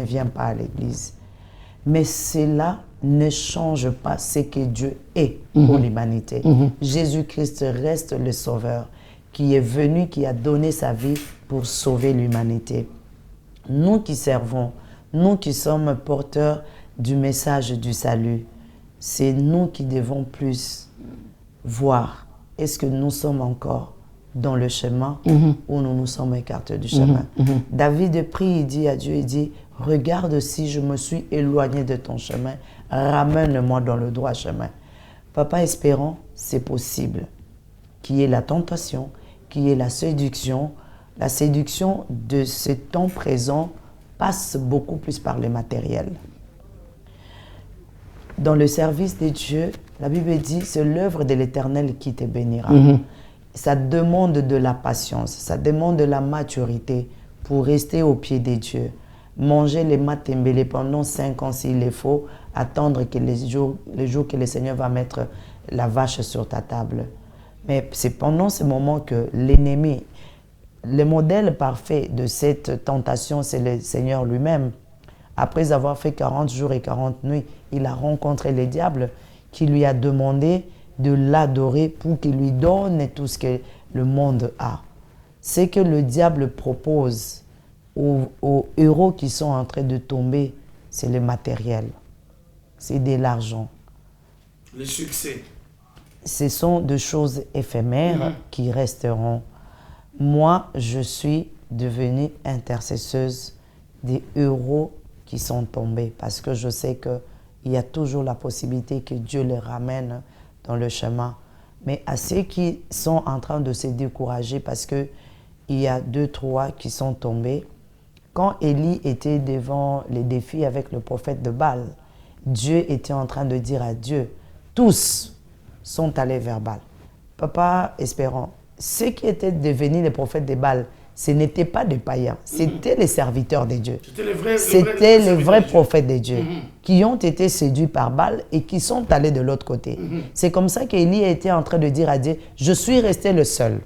vient pas à l'église. Mais cela ne change pas ce que Dieu est pour l'humanité. Jésus-Christ reste le Sauveur qui est venu, qui a donné sa vie pour sauver l'humanité. Nous qui servons, nous qui sommes porteurs du message du salut, c'est nous qui devons plus voir. Est-ce que nous sommes encore dans le chemin ou nous nous sommes écartés du chemin? David prie, il dit à Dieu, il dit, regarde si je me suis éloigné de ton chemin, ramène-moi dans le droit chemin. Papa espérant, c'est possible qu'il y ait la tentation, qu'il y ait la séduction. La séduction de ce temps présent passe beaucoup plus par le matériel. Dans le service de Dieu, la Bible dit, c'est l'œuvre de l'Éternel qui te bénira. Ça demande de la patience, ça demande de la maturité pour rester au pied des dieux. Manger les matembele pendant 5 ans s'il le faut, attendre que les jours que le Seigneur va mettre la vache sur ta table. Mais c'est pendant ce moment que l'ennemi, le modèle parfait de cette tentation, c'est le Seigneur lui-même. Après avoir fait 40 jours et 40 nuits, il a rencontré le diable qui lui a demandé de l'adorer pour qu'il lui donne tout ce que le monde a. Ce que le diable propose aux héros qui sont en train de tomber, c'est le matériel, c'est de l'argent. Le succès. Ce sont des choses éphémères qui resteront. Moi, je suis devenue intercesseuse des héros qui sont tombés parce que je sais qu'il y a toujours la possibilité que Dieu les ramène dans le chemin. Mais à ceux qui sont en train de se décourager parce qu'il y a 2, 3 qui sont tombés, quand Élie était devant les défis avec le prophète de Baal, Dieu était en train de dire à Dieu, tous sont allés vers Baal. Papa Espérant, ceux qui étaient devenus les prophètes de Baal, ce n'étaient pas des païens, c'était les serviteurs de Dieu. C'était les vrais prophètes de Dieu qui ont été séduits par Baal et qui sont allés de l'autre côté. C'est comme ça qu'Élie était en train de dire à Dieu, je suis resté le seul.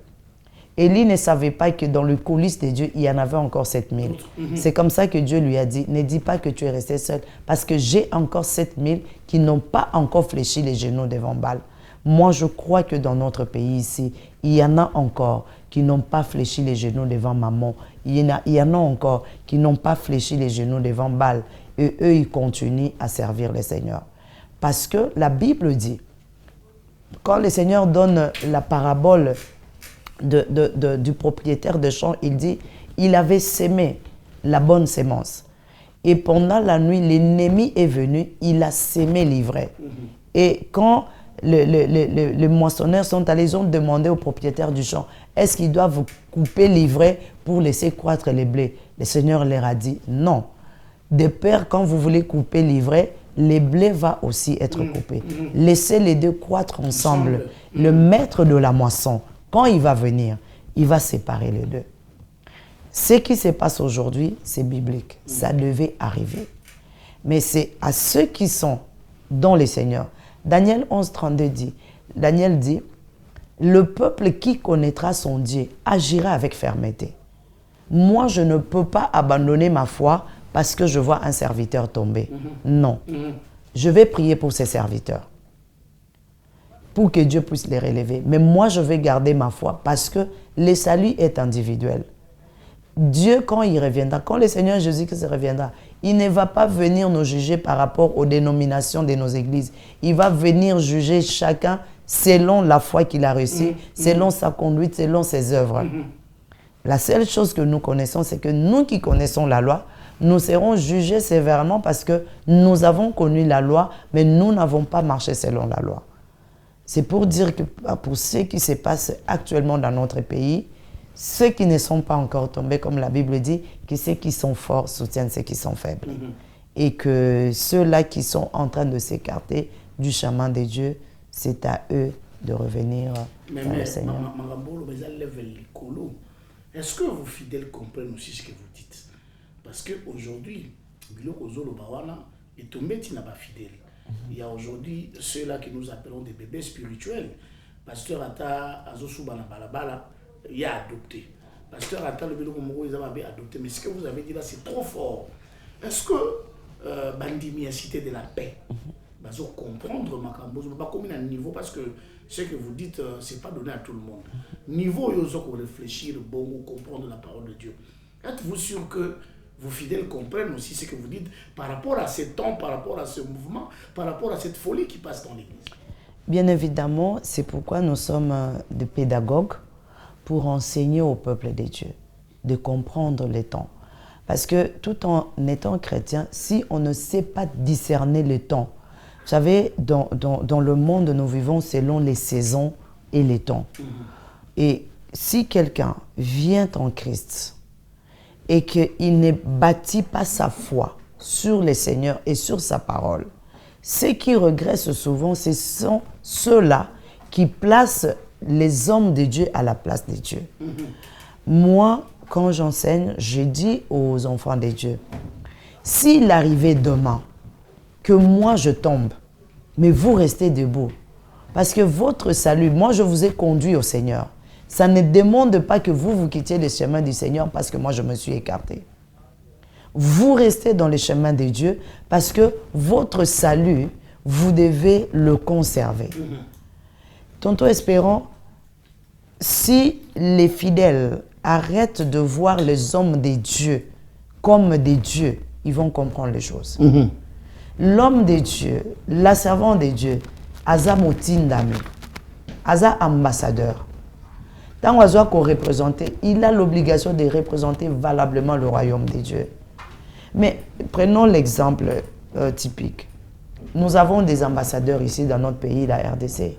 Élie ne savait pas que dans le coulisses de Dieu, il y en avait encore 7000. C'est comme ça que Dieu lui a dit, ne dis pas que tu es resté seul, parce que j'ai encore 7000 qui n'ont pas encore fléchi les genoux devant Baal. Moi, je crois que dans notre pays ici, il y en a encore qui n'ont pas fléchi les genoux devant Maman. Il y en a encore qui n'ont pas fléchi les genoux devant Baal. Et eux, ils continuent à servir le Seigneur. Parce que la Bible dit, quand le Seigneur donne la parabole du propriétaire de champ, il dit, il avait sémé la bonne sémence. Et pendant la nuit, l'ennemi est venu, il a sémé l'ivraie. Et quand les moissonneurs sont allés, ils ont demandé au propriétaire du champ, est-ce qu'ils doivent couper l'ivraie pour laisser croître les blés? Le Seigneur leur a dit, non. De peur, quand vous voulez couper l'ivraie, les blés vont aussi être coupés. Laissez les deux croître ensemble. Le maître de la moisson, quand il va venir, il va séparer les deux. Ce qui se passe aujourd'hui, c'est biblique. Ça devait arriver. Mais c'est à ceux qui sont dans le Seigneur. Daniel 11, 32 dit, Daniel dit, le peuple qui connaîtra son Dieu agira avec fermeté. Moi, je ne peux pas abandonner ma foi parce que je vois un serviteur tomber. Non. Je vais prier pour ces serviteurs, pour que Dieu puisse les relever. Mais moi, je vais garder ma foi parce que le salut est individuel. Dieu, quand il reviendra, quand le Seigneur Jésus-Christ reviendra, il ne va pas venir nous juger par rapport aux dénominations de nos églises. Il va venir juger chacun selon la foi qu'il a reçue, selon sa conduite, selon ses œuvres. La seule chose que nous connaissons, c'est que nous qui connaissons la loi, nous serons jugés sévèrement parce que nous avons connu la loi, mais nous n'avons pas marché selon la loi. C'est pour dire que pour ce qui se passe actuellement dans notre pays, ceux qui ne sont pas encore tombés, comme la Bible dit, que ceux qui sont forts soutiennent ceux qui sont faibles. Et que ceux-là qui sont en train de s'écarter du chemin de Dieu, c'est à eux de revenir vers le Seigneur. Est-ce que vos fidèles comprennent aussi ce que vous dites? Parce qu'aujourd'hui, est tombé fidèle. Il y a aujourd'hui ceux-là que nous appelons des bébés spirituels. Pasteur Ata, Azosubana Balabala, il a adopté. Pasteur Ata, le bélo Momo, ils avaient adopté. Mais ce que vous avez dit là, c'est trop fort. Est-ce que Bandimi a cité de la paix? Bazo comprendre Makambo, pas comme un niveau, parce que ce que vous dites, ce n'est pas donné à tout le monde. Niveau, il faut réfléchir, bon, comprendre la parole de Dieu. Êtes-vous sûr que vos fidèles comprennent aussi ce que vous dites par rapport à ces temps, par rapport à ce mouvement, par rapport à cette folie qui passe dans l'Église? Bien évidemment, c'est pourquoi nous sommes des pédagogues pour enseigner au peuple de Dieu, de comprendre les temps. Parce que tout en étant chrétien, si on ne sait pas discerner les temps, vous savez, dans le monde, nous vivons selon les saisons et les temps. Et si quelqu'un vient en Christ et qu'il ne bâtit pas sa foi sur le Seigneur et sur sa parole, ceux qui regressent souvent, ce sont ceux-là qui placent les hommes de Dieu à la place de Dieu. Moi, quand j'enseigne, je dis aux enfants de Dieu, s'il arrivait demain que moi je tombe, mais vous restez debout, parce que votre salut, moi je vous ai conduit au Seigneur. Ça ne demande pas que vous quittiez le chemin du Seigneur parce que moi je me suis écarté. Vous restez dans le chemin de Dieu parce que votre salut, vous devez le conserver. Tonton Espérant, si les fidèles arrêtent de voir les hommes de Dieu comme des dieux, ils vont comprendre les choses. L'homme de Dieu, la servante de Dieu, Aza Motindami, Aza ambassadeur. Tant qu'on représente, il a l'obligation de représenter valablement le royaume de Dieu. Mais prenons l'exemple typique. Nous avons des ambassadeurs ici dans notre pays, la RDC.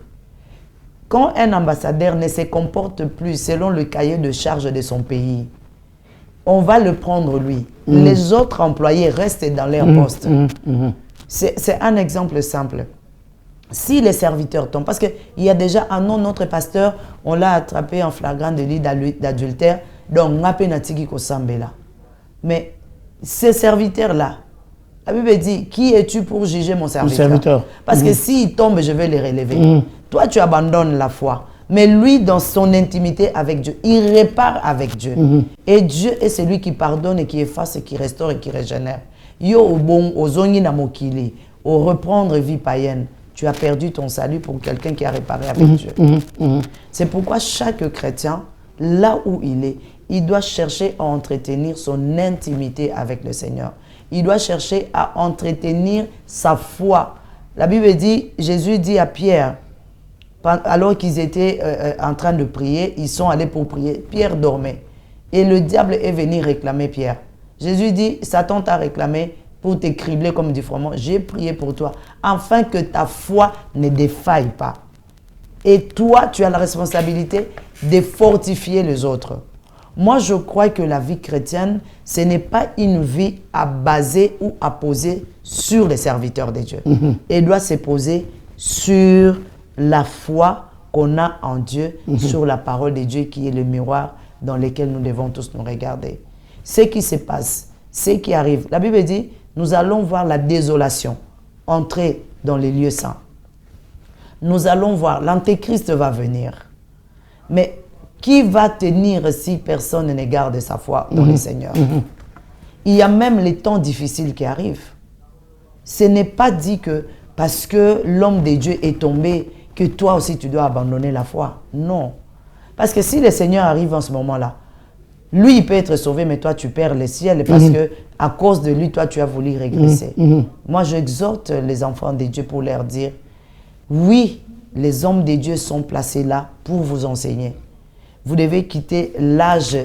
Quand un ambassadeur ne se comporte plus selon le cahier de charge de son pays, on va le prendre lui. Les autres employés restent dans leur poste. C'est un exemple simple. si les serviteurs tombent, parce qu'il y a déjà un autre pasteur, on l'a attrapé en flagrant délit d'adultère, donc on a penatiki kosambela. Mais ces serviteurs-là, la Bible dit, qui es-tu pour juger mon serviteur? Parce que s'il tombe, je vais les relever. Toi, tu abandonnes la foi. Mais lui, dans son intimité avec Dieu, il répare avec Dieu. Et Dieu est celui qui pardonne et qui efface et qui restaure et qui régénère. Yo au bon, aux zongi na mokili, au reprendre vie païenne, tu as perdu ton salut pour quelqu'un qui a réparé avec Dieu. C'est pourquoi chaque chrétien, là où il est, il doit chercher à entretenir son intimité avec le Seigneur. Il doit chercher à entretenir sa foi. La Bible dit, Jésus dit à Pierre, alors qu'ils étaient en train de prier, ils sont allés pour prier. Pierre dormait. Et le diable est venu réclamer Pierre. Jésus dit, Satan t'a réclamé pour te cribler comme du froment. J'ai prié pour toi, afin que ta foi ne défaille pas. Et toi, tu as la responsabilité de fortifier les autres. Moi, je crois que la vie chrétienne, ce n'est pas une vie à baser ou à poser sur les serviteurs de Dieu. Elle doit se poser sur la foi qu'on a en Dieu, sur la parole de Dieu qui est le miroir dans lequel nous devons tous nous regarder. Ce qui se passe, ce qui arrive. La Bible dit, nous allons voir la désolation entrer dans les lieux saints. Nous allons voir, l'antéchrist va venir. Mais qui va tenir si personne ne garde sa foi dans le Seigneur? Il y a même les temps difficiles qui arrivent. Ce n'est pas dit que parce que l'homme de Dieu est tombé, que toi aussi tu dois abandonner la foi. Non. Parce que si le Seigneur arrive en ce moment-là, lui il peut être sauvé, mais toi tu perds le ciel parce que à cause de lui, toi tu as voulu régresser. Moi j'exhorte les enfants de Dieu pour leur dire, oui, les hommes de Dieu sont placés là pour vous enseigner. Vous devez quitter l'âge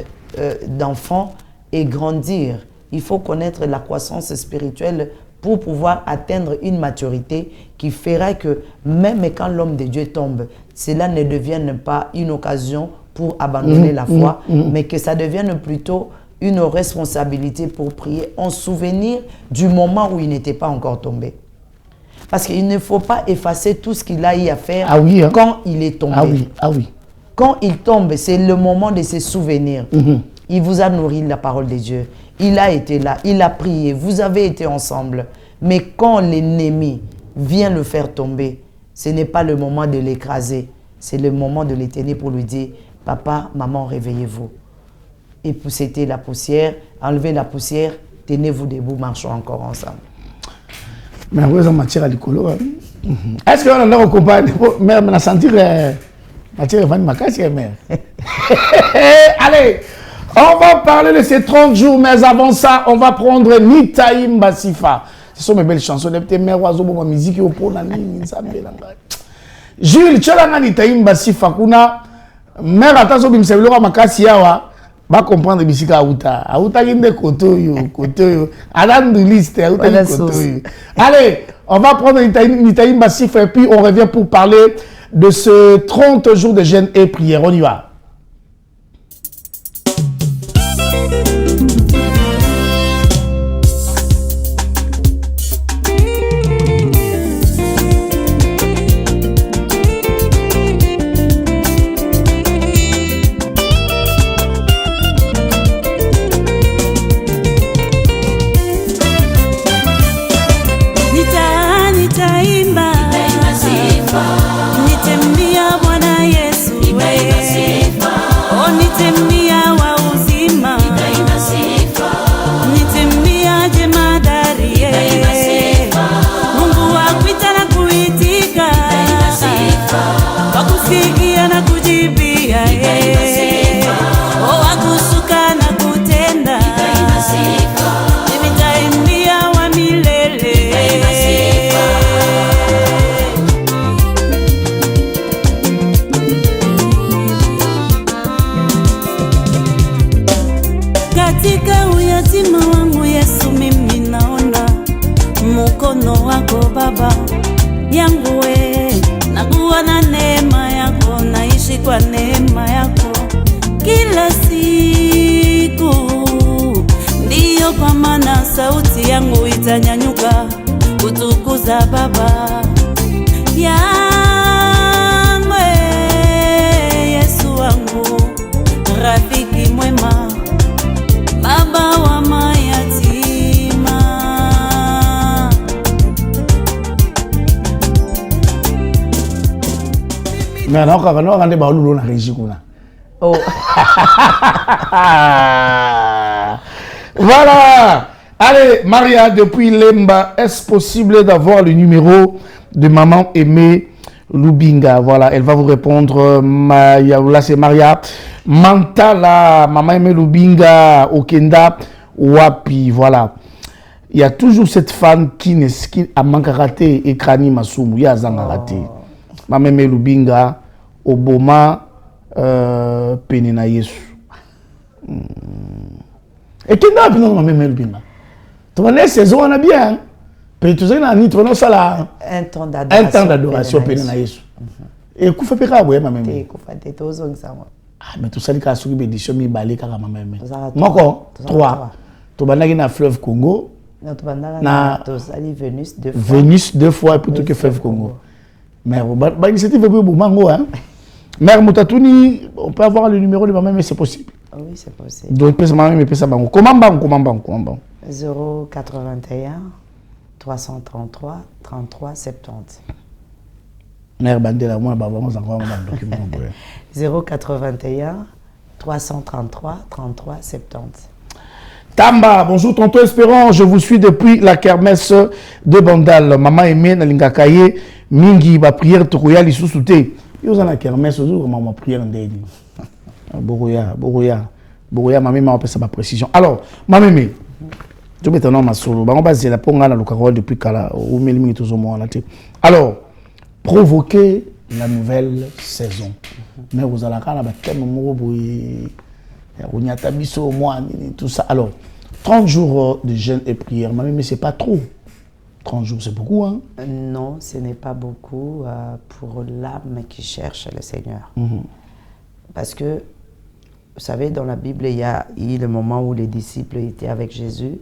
d'enfant et grandir. Il faut connaître la croissance spirituelle pour pouvoir atteindre une maturité qui fera que même quand l'homme de Dieu tombe, cela ne devienne pas une occasion pour abandonner la foi, mais que ça devienne plutôt une responsabilité pour prier en souvenir du moment où il n'était pas encore tombé. Parce qu'il ne faut pas effacer tout ce qu'il a eu à faire quand il est tombé. Quand il tombe, c'est le moment de se souvenir. Il vous a nourri la parole de Dieu. Il a été là, il a prié, vous avez été ensemble. Mais quand l'ennemi vient le faire tomber, ce n'est pas le moment de l'écraser. C'est le moment de l'éteindre pour lui dire, papa, maman, réveillez-vous. Époussez la poussière, enlevez la poussière, tenez-vous debout, marchons encore ensemble. Mais vous en matière à l'écolo. Est-ce qu'on a un combat? Mais on a senti matière de ma casse, mère. Allez, on va parler de ces 30 jours, mais avant ça, on va prendre Nitaïm Basifa. Ce sont mes belles chansons. Mère oiseau, ma musique, au pôle, Jules, tu as Nitaïm Basifa, kuna mère attention, bim c'est le roi makasi yawa. Va comprendre bisika auta. Auta ginde kotoyo. Alan liste auta kotoyo. Allez, on va prendre Nitaïm Basifa et puis on revient pour parler de ce 30 jours de jeûne et prière. On y va. Sauti yangu itanyanyuka kutukuza Baba, Yangwe Yesu wangu rafiki mwema baba wa mayatima. Mais non, quand on a des balous, on a réussi comme ça. Oh. Voilà. Allez, Maria, depuis Lemba, est-ce possible d'avoir le numéro de maman aimée Lubinga? Voilà, elle va vous répondre. Là, c'est Maria. Mantala, maman aimée Lubinga, Okenda, Wapi. Voilà. Il y a toujours cette femme qui a manqué raté et Krani Masumu. Il y a Zanga raté. Maman aimée Lubinga, Oboma, Penina Yesu. Et qui n'a pas maman aimée Lubinga? Tu vois, les saisons, on a bien. Puis tu sais, tu vois, ça là. Un temps d'adoration. Penina Yesu. Et tu fais pas quoi, maman aimée? Ah, mais tout ça, il y a une édition qui est balée car maman aimée. Moi, 3. Tu vas dans le fleuve Congo. Na Vénus 2 fois. Vénus 2 fois pour tout que fleuve Congo. Mais l'initiative est pour Mango. Mère Moutatouni, on peut avoir le numéro de maman, mais c'est possible. Oui, c'est possible. Donc, maman, mais ça bango. Comment bango? 081 333 33 70. Mère Bandela, moi, vraiment, c'est encore un document. 081 333 33 70. Tamba, bonjour tonton Espérant, je vous suis depuis la kermesse de Bandal. Maman aimée, Nalingakaye, Mingi, ma prière, Tokoya, Lissousouté. Ils ont la kermesse, ils ont ma prière en déni. Borouya, maman m'a appelé ça ma précision. Alors, maman aimée, tu mets ton nom à solo. On va se la ponga dans le carole depuis Kala, ou Mélimini, tous au moins. Alors, provoquer la nouvelle saison. Mais vous allez avoir un thème, tout ça. Alors, 30 jours de jeûne et prière, mais c'est pas trop. 30 jours, c'est beaucoup, hein? Non, ce n'est pas beaucoup pour l'âme qui cherche le Seigneur. Parce que, vous savez, dans la Bible, il y a eu le moment où les disciples étaient avec Jésus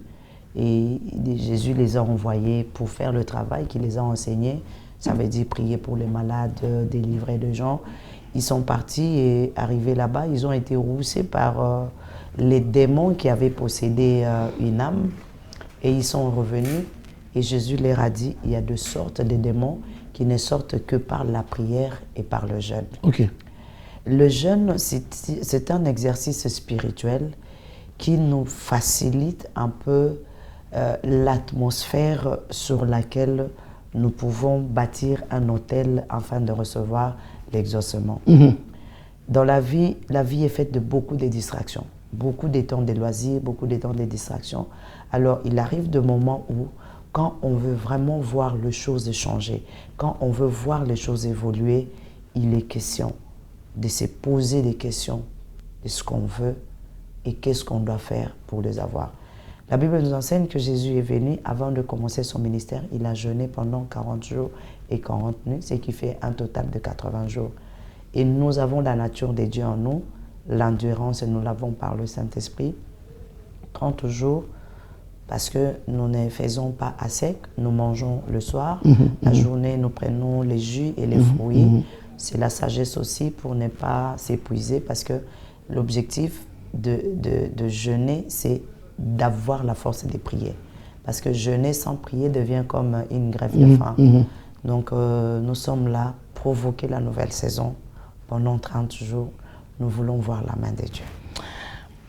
et Jésus les a envoyés pour faire le travail qu'il les a enseigné. Ça veut dire prier pour les malades, délivrer les gens. Ils sont partis et arrivés là-bas, ils ont été roussés par les démons qui avaient possédé une âme. Et ils sont revenus et Jésus leur a dit, il y a 2 sortes de démons qui ne sortent que par la prière et par le jeûne. Okay. Le jeûne, c'est un exercice spirituel qui nous facilite un peu l'atmosphère sur laquelle nous pouvons bâtir un hôtel afin de recevoir l'exaucement. Dans la vie est faite de beaucoup de distractions, beaucoup de temps de loisirs, beaucoup de temps de distractions. Alors, il arrive des moments où, quand on veut vraiment voir les choses changer, quand on veut voir les choses évoluer, il est question de se poser des questions de ce qu'on veut et qu'est-ce qu'on doit faire pour les avoir. La Bible nous enseigne que Jésus est venu, avant de commencer son ministère, il a jeûné pendant 40 jours et 40 nuits, ce qui fait un total de 80 jours. Et nous avons la nature de Dieu en nous, l'endurance, nous l'avons par le Saint-Esprit. 30 jours, parce que nous ne faisons pas à sec, nous mangeons le soir. La journée, nous prenons les jus et les fruits. C'est la sagesse aussi pour ne pas s'épuiser, parce que l'objectif de jeûner, c'est d'avoir la force de prier. Parce que jeûner sans prier devient comme une grève de faim. Donc nous sommes là, provoquer la nouvelle saison. Pendant 30 jours, nous voulons voir la main de Dieu.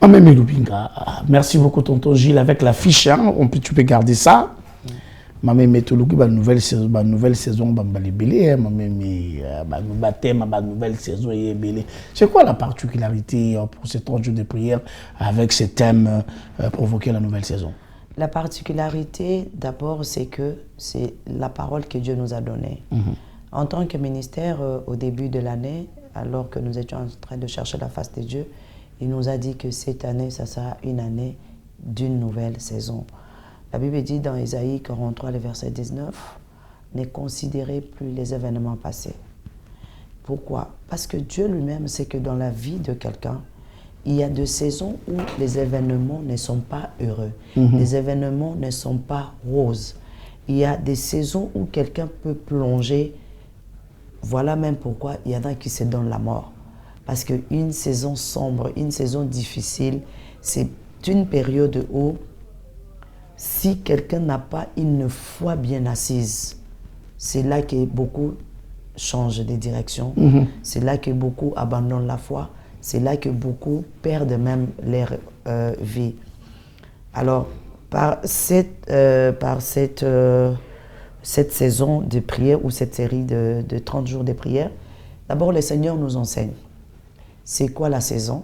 Maman Lubinga, merci beaucoup tonton Gilles avec la fiche, hein. Tu peux garder ça. Maman Metologi, nouvelle saison, nouvelle saison, nouvelle saison, c'est quoi la particularité pour ces 30 jours de prière avec ce thème provoquer la nouvelle saison? La particularité, d'abord, c'est que c'est la parole que Dieu nous a donnée. En tant que ministère, au début de l'année, alors que nous étions en train de chercher la face de Dieu, il nous a dit que cette année, ça sera une année d'une nouvelle saison. La Bible dit dans Ésaïe 43, le verset 19, « Ne considérez plus les événements passés. » Pourquoi? Parce que Dieu lui-même sait que dans la vie de quelqu'un, il y a des saisons où les événements ne sont pas heureux. Les événements ne sont pas roses. Il y a des saisons où quelqu'un peut plonger Voilà même pourquoi il y en a qui se donnent la mort. Parce qu'une saison sombre, une saison difficile, c'est une période où si quelqu'un n'a pas une foi bien assise, c'est là que beaucoup changent de direction, c'est là que beaucoup abandonnent la foi, c'est là que beaucoup perdent même leur vie. Alors, par cette saison de prière ou cette série de 30 jours de prière, d'abord le Seigneur nous enseigne c'est quoi la saison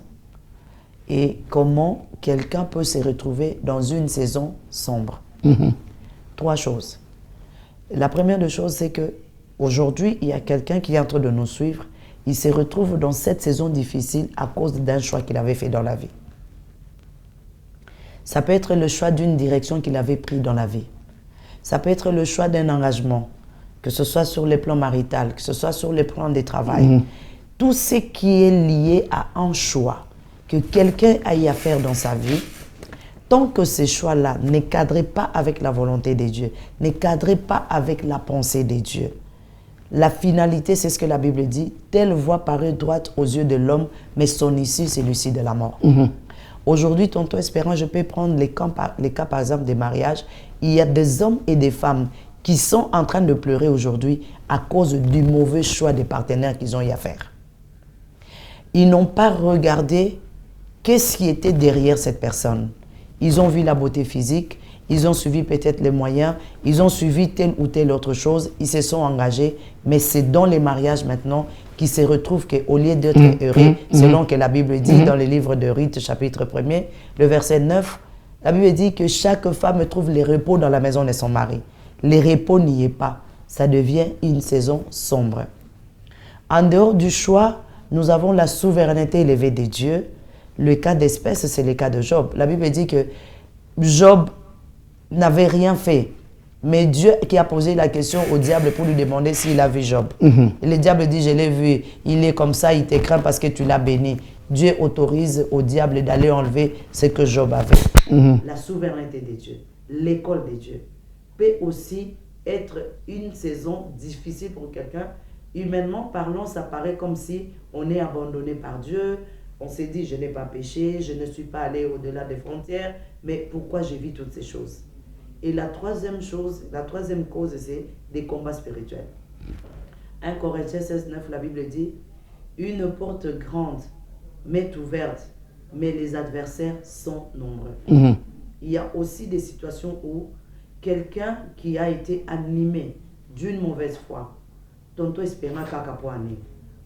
et comment quelqu'un peut se retrouver dans une saison sombre. 3 choses. La première des choses, c'est qu'aujourd'hui, il y a quelqu'un qui est en train de nous suivre. Il se retrouve dans cette saison difficile à cause d'un choix qu'il avait fait dans la vie. Ça peut être le choix d'une direction qu'il avait prise dans la vie. Ça peut être le choix d'un engagement, que ce soit sur le plan marital, que ce soit sur le plan du travail. Tout ce qui est lié à un choix que quelqu'un aille à faire dans sa vie, tant que ces choix-là ne cadrent pas avec la volonté de Dieu, ne cadrent pas avec la pensée de Dieu, la finalité, c'est ce que la Bible dit, telle voie paraît droite aux yeux de l'homme, mais son issue, c'est l'issue de la mort. Aujourd'hui, tonton Espérant, je peux prendre les cas par exemple des mariages. Il y a des hommes et des femmes qui sont en train de pleurer aujourd'hui à cause du mauvais choix des partenaires qu'ils ont eu à faire. Ils n'ont pas regardé qu'est-ce qui était derrière cette personne. Ils ont vu la beauté physique, ils ont suivi peut-être les moyens, ils ont suivi telle ou telle autre chose, ils se sont engagés, mais c'est dans les mariages maintenant qu'ils se retrouvent qu'au lieu d'être heureux, selon que la Bible dit dans le livre de Ruth, chapitre 1er, le verset 9, la Bible dit que chaque femme trouve le repos dans la maison de son mari. Le repos n'y est pas. Ça devient une saison sombre. En dehors du choix, nous avons la souveraineté élevée de Dieu. Le cas d'espèce, c'est le cas de Job. La Bible dit que Job n'avait rien fait. Mais Dieu qui a posé la question au diable pour lui demander s'il a vu Job. Et le diable dit, je l'ai vu, il est comme ça, il te craint parce que tu l'as béni. Dieu autorise au diable d'aller enlever ce que Job avait. La souveraineté de Dieu, l'école de Dieu, peut aussi être une saison difficile pour quelqu'un. Humainement parlant, ça paraît comme si on est abandonné par Dieu. On s'est dit, je n'ai pas péché, je ne suis pas allé au-delà des frontières, mais pourquoi je vis toutes ces choses? Et la troisième cause, c'est des combats spirituels. 1 Corinthiens 16, 9, la Bible dit, une porte grande m'est ouverte, mais les adversaires sont nombreux. Il y a aussi des situations où quelqu'un qui a été animé d'une mauvaise foi, tonto espérant kaka poani,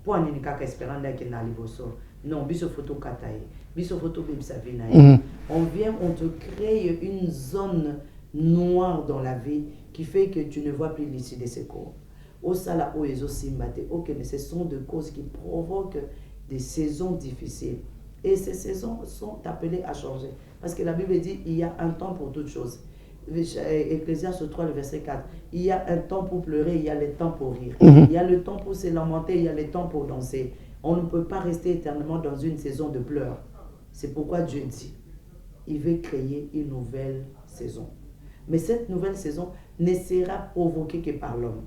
poani ni kaka espérant d'être na liboso. Non, biso photo kataye, biso photo bibsavinaye. On vient, on te crée une zone noire dans la vie qui fait que tu ne vois plus l'issue de secours. Au sala o ezo simbate, ok, mais ce sont des causes qui provoquent des saisons difficiles. Et ces saisons sont appelées à changer. Parce que la Bible dit il y a un temps pour toutes choses. Ecclésiaste 3, le verset 4. Il y a un temps pour pleurer, il y a le temps pour rire. Il y a le temps pour se lamenter, il y a le temps pour danser. On ne peut pas rester éternellement dans une saison de pleurs. C'est pourquoi Dieu dit, il veut créer une nouvelle saison. Mais cette nouvelle saison ne sera provoquée que par l'homme.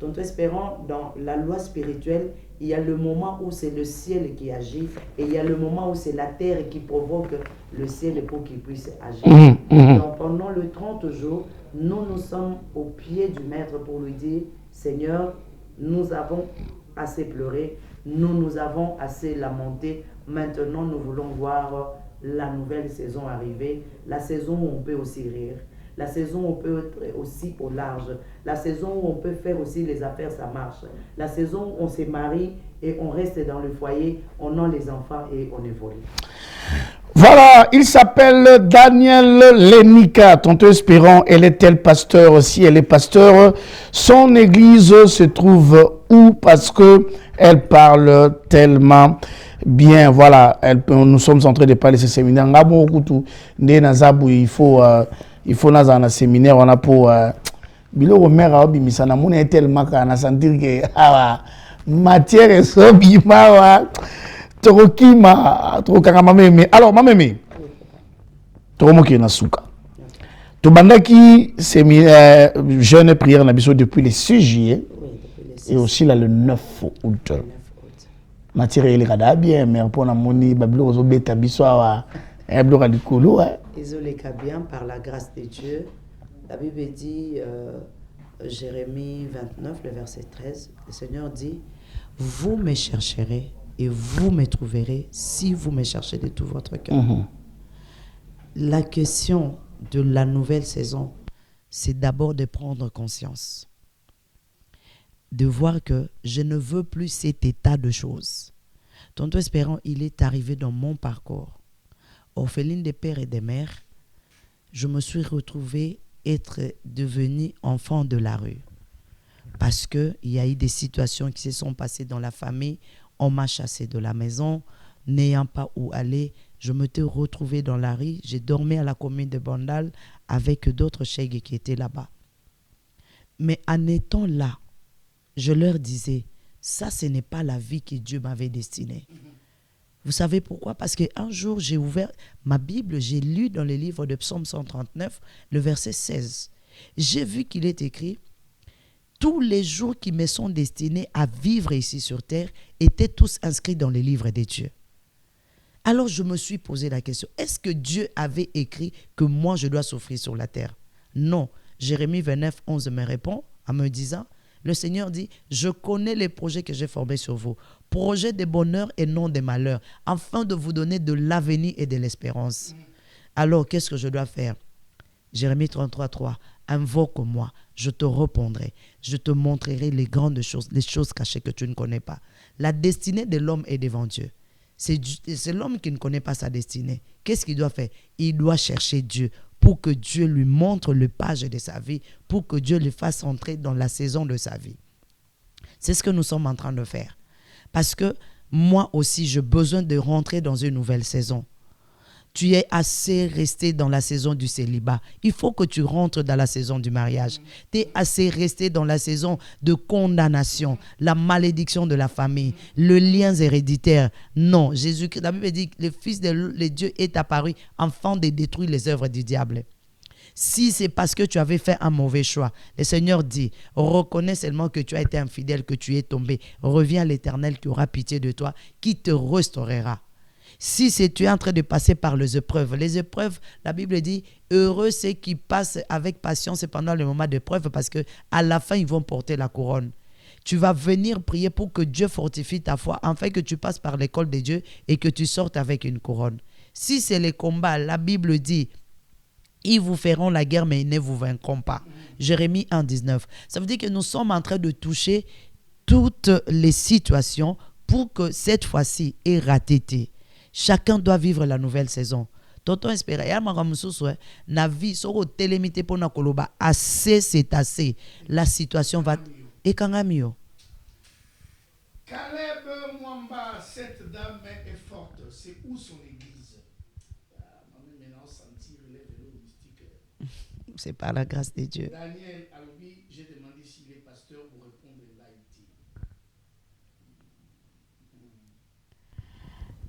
Donc, espérons, dans la loi spirituelle, il y a le moment où c'est le ciel qui agit et il y a le moment où c'est la terre qui provoque le ciel pour qu'il puisse agir. Donc, pendant le 30 jours, nous sommes au pied du Maître pour lui dire, Seigneur, nous avons assez pleuré, nous avons assez lamenté, maintenant nous voulons voir la nouvelle saison arriver, la saison où on peut aussi rire. La saison où on peut être aussi au large. La saison où on peut faire aussi les affaires, ça marche. La saison où on se marie et on reste dans le foyer, on a les enfants et on évolue. Voilà, il s'appelle Daniel Lenika, tonton Espérant. Elle est pasteur aussi, elle est pasteur. Son église se trouve où? Parce que elle parle tellement bien. Voilà, nous sommes en train de parler de ce séminaire. Il faut dans un séminaire, on a pour bilo mère bimisana mon est tellement qu'on sentir que matière est so bima trokima trokanga meme. Alors ma meme tromoki na suka to bandaki séminaire jeune prière na biso depuis le 6 juillet Et aussi là, le 9 août. Matière il est bien, mais pour la monnaie, Babylone aux bêta bissoa, un bloc du colo. Ils ont les cas bien par la grâce de Dieu. La Bible dit, Jérémie 29, le verset 13, le Seigneur dit, vous me chercherez et vous me trouverez si vous me cherchez de tout votre cœur. La question de la nouvelle saison, c'est d'abord de prendre conscience. De voir que je ne veux plus cet état de choses. Tonton Espérant, il est arrivé dans mon parcours. Orpheline des pères et des mères, je me suis retrouvée être devenue enfant de la rue. Parce qu'il y a eu des situations qui se sont passées dans la famille. On m'a chassé de la maison, n'ayant pas où aller. Je me suis retrouvée dans la rue. J'ai dormi à la commune de Bandal avec d'autres chèques qui étaient là-bas. Mais en étant là, je leur disais, ça, ce n'est pas la vie que Dieu m'avait destinée. Vous savez pourquoi? Parce qu'un jour, j'ai ouvert ma Bible, j'ai lu dans le livre de Psaume 139, le verset 16. J'ai vu qu'il est écrit, tous les jours qui me sont destinés à vivre ici sur terre étaient tous inscrits dans le livre de Dieu. Alors, je me suis posé la question, est-ce que Dieu avait écrit que moi, je dois souffrir sur la terre? Non. Jérémie 29, 11 me répond en me disant, le Seigneur dit, je connais les projets que j'ai formés sur vous, projets de bonheur et non de malheur, afin de vous donner de l'avenir et de l'espérance. Alors, qu'est-ce que je dois faire? Jérémie 33, 3, invoque-moi, je te répondrai, je te montrerai les grandes choses, les choses cachées que tu ne connais pas. La destinée de l'homme est devant Dieu. C'est l'homme qui ne connaît pas sa destinée. Qu'est-ce qu'il doit faire? Il doit chercher Dieu pour que Dieu lui montre le page de sa vie, pour que Dieu le fasse entrer dans la saison de sa vie. C'est ce que nous sommes en train de faire. Parce que moi aussi, j'ai besoin de rentrer dans une nouvelle saison. Tu es assez resté dans la saison du célibat. Il faut que tu rentres dans la saison du mariage. Tu es assez resté dans la saison de condamnation, la malédiction de la famille, le lien héréditaire. Non, Jésus-Christ, la Bible dit que le Fils de Dieu est apparu afin de détruire les œuvres du diable. Si c'est parce que tu avais fait un mauvais choix, le Seigneur dit, reconnais seulement que tu as été infidèle, que tu es tombé. Reviens à l'Éternel qui aura pitié de toi, qui te restaurera. Si tu es en train de passer par les épreuves, la Bible dit, heureux ceux qui passent avec patience pendant le moment d'épreuve parce qu'à la fin, ils vont porter la couronne. Tu vas venir prier pour que Dieu fortifie ta foi, afin que tu passes par l'école de Dieu et que tu sortes avec une couronne. Si c'est les combats, la Bible dit, ils vous feront la guerre, mais ils ne vous vaincront pas. Jérémie 1, 19. Ça veut dire que nous sommes en train de toucher toutes les situations pour que cette fois-ci, RATT, chacun doit vivre la nouvelle saison. Tonton espère, ya maramususu na vie soko télémité pour na koloba assez c'est assez. La situation va ekangamio. Caleb Mwamba, cette dame est forte. C'est où son église? Maintenant sentir les vélos mystiques. C'est par la grâce de Dieu. Daniel Alobi, j'ai demandé s'il est pasteur pour répondre l'Haïti.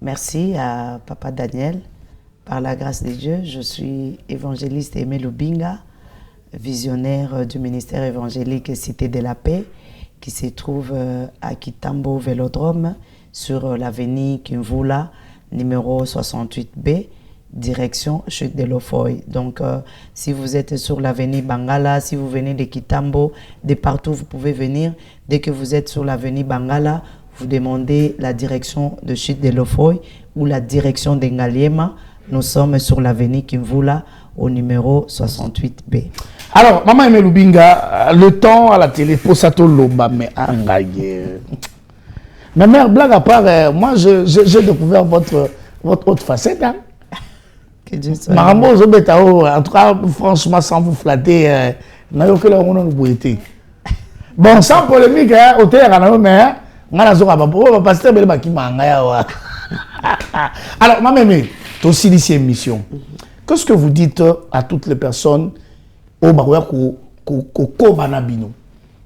Merci à Papa Daniel. Par la grâce de Dieu, je suis évangéliste Aimé Lubinga, visionnaire du ministère évangélique Cité de la Paix, qui se trouve à Kitambo Vélodrome, sur l'avenue Kimvula, numéro 68B, direction Chute de Lofoy. Donc, si vous êtes sur l'avenue Bangala, si vous venez de Kitambo, de partout vous pouvez venir. Dès que vous êtes sur l'avenue Bangala, vous demandez la direction de Chute de Lofoy ou la direction d'Engaliema. Nous sommes sur l'avenue Kimvula au numéro 68B. Alors, Maman Aimé Lubinga, le temps à la télé, pour ça, tout l'omba, mais engagé. Ma mère, blague à part, moi, j'ai découvert votre autre facette. Hein? Que Dieu soit. Marambo, en tout cas, franchement, sans vous flatter, n'a eu que le monde nous été. Bon, sans polémique, au terrain, mais, on a la pasteur, mais qui m'a alors, Maman Aimé, tu aussi dit cette émission. Qu'est-ce que vous dites à toutes les personnes au Baroua Koko Banabino?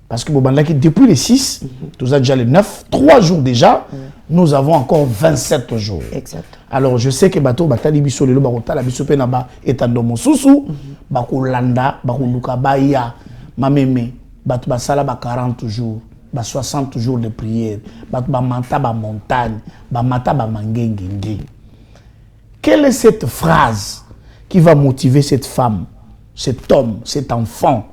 Parce que depuis les 6, nous avons déjà les 9, 3 jours déjà, nous avons encore 27 jours. Exact. Alors je sais que Bato Batali Biso Lelo Bakota la Biso Penaba est en domo Soussou, Bako Landa, Bako Luka Baya, Mameme, Bato Basala ba 40 jours. 60 jours de prière, manta ba montagne, mata ba mangengenge. Quelle est cette phrase qui va motiver cette femme, cet homme, cet enfant,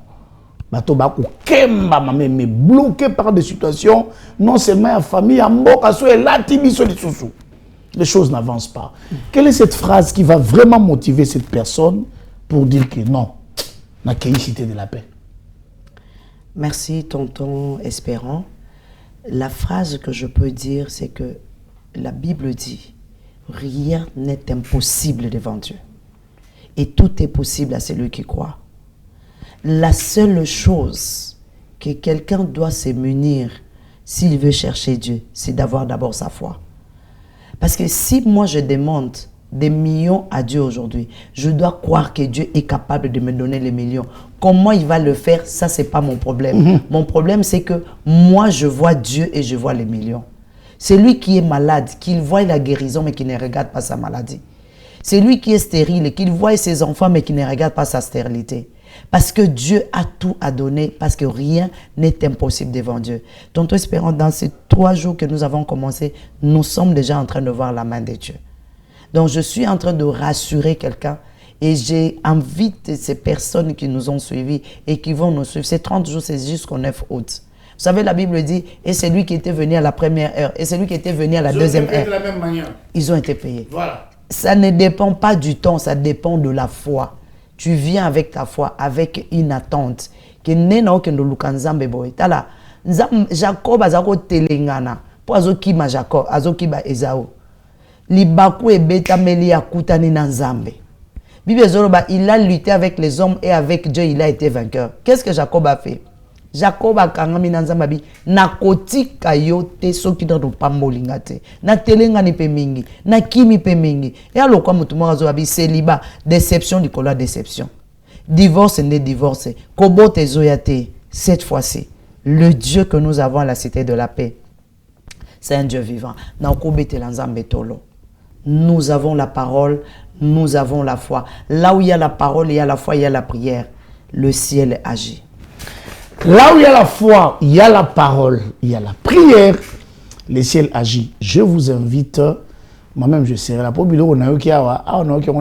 mais bloqué par des situations, non seulement en famille, en mboka, les choses n'avancent pas. Quelle est cette phrase qui va vraiment motiver cette personne pour dire que non, n'a qu'une cité de la paix? Merci, tonton Espérant. La phrase que je peux dire, c'est que la Bible dit « Rien n'est impossible devant Dieu. Et tout est possible à celui qui croit. » La seule chose que quelqu'un doit se munir s'il veut chercher Dieu, c'est d'avoir d'abord sa foi. Parce que si moi je demande des millions à Dieu aujourd'hui, je dois croire que Dieu est capable de me donner les millions. Comment il va le faire, ça c'est pas mon problème. Mon problème c'est que moi je vois Dieu et je vois les millions. C'est lui qui est malade, qu'il voit la guérison mais qui ne regarde pas sa maladie. C'est lui qui est stérile, qu'il voit ses enfants mais qui ne regarde pas sa stérilité. Parce que Dieu a tout à donner, parce que rien n'est impossible devant Dieu. Donc, espérons dans ces 3 jours que nous avons commencé, nous sommes déjà en train de voir la main de Dieu. Donc, je suis en train de rassurer quelqu'un et j'ai invité ces personnes qui nous ont suivis et qui vont nous suivre. Ces 30 jours, c'est jusqu'au 9 août. Vous savez, la Bible dit, et c'est lui qui était venu à la première heure, et c'est lui qui était venu à la deuxième heure. De la même manière. Ils ont été payés. Voilà. Ça ne dépend pas du temps, ça dépend de la foi. Tu viens avec ta foi, avec une attente. Que nena okendo lukanzambe boy. Tala, Jacob azako telengana. Po azokima Jacob, azokiba Esau. Libaku ebeta meli akutani na nzambe. Bible zoloba, il a lutté avec les hommes et avec Dieu, il a été vainqueur. Qu'est-ce que Jacob a fait? Jacob a kangami na nzambe na kotika yote soki do pambolinga te. Na telenga ni pe mingi, na kimi pe mingi. Et alors quoi mutumo azobi célibat, déception likolo déception. Divorce ne divorce. Kobote zoyate. Cette fois-ci, le Dieu que nous avons à la cité de la paix, c'est un Dieu vivant. Na okobete lanzambe tolo. Nous avons la parole, nous avons la foi. Là où il y a la parole, il y a la foi, il y a la prière. Le ciel agit. Là où il y a la foi, il y a la parole, il y a la prière, le ciel agit. Je vous invite, moi-même je serai là pour le on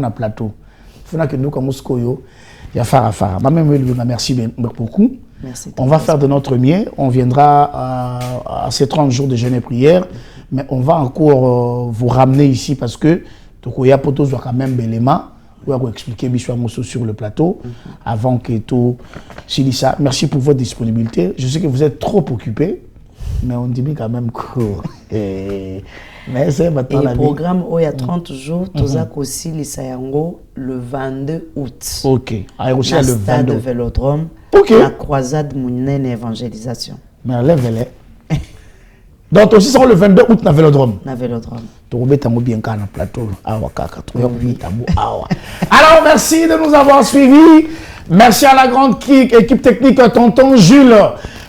a plateau. Il faut que nous comme Moscoyo, il y a Farafara. Moi-même merci beaucoup. Merci. On va faire de notre mieux. On viendra à ces 30 jours de jeûne et prière, mais on va encore vous ramener ici parce que il y a quand même l'élément. On va expliquer sur le plateau avant que tout. Chilissa, merci pour votre disponibilité. Je sais que vous êtes trop occupé, mais on dit quand même court. Mais c'est maintenant et la le programme où il y a 30 jours, tout ça aussi les Sayango le 22 août. Ok. À aussi le stade de Vélodrome. Ok. La croisade Mounène Évangélisation. Mais lève-les. Donc aussi sur le 22 août na Vélodrome. Na Vélodrome. Alors merci de nous avoir suivis. Merci à la grande équipe technique tonton Jules.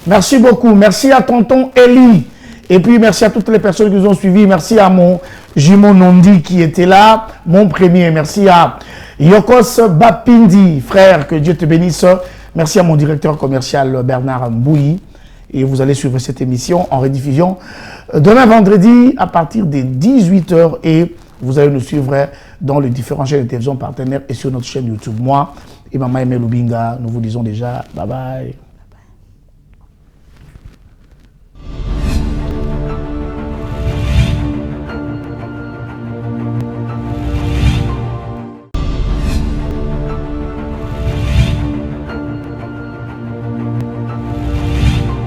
Merci beaucoup. Merci à tonton Eli. Et puis merci à toutes les personnes qui nous ont suivis. Merci à mon jumeau Nondi qui était là, mon premier. Merci à Yokos Bapindi, frère, que Dieu te bénisse. Merci à mon directeur commercial Bernard Mbouyi. Et vous allez suivre cette émission en rediffusion demain vendredi à partir des 18h. Et vous allez nous suivre dans les différentes chaînes de télévision partenaires et sur notre chaîne YouTube. Moi et Maman Aimé Lubinga, nous vous disons déjà bye bye.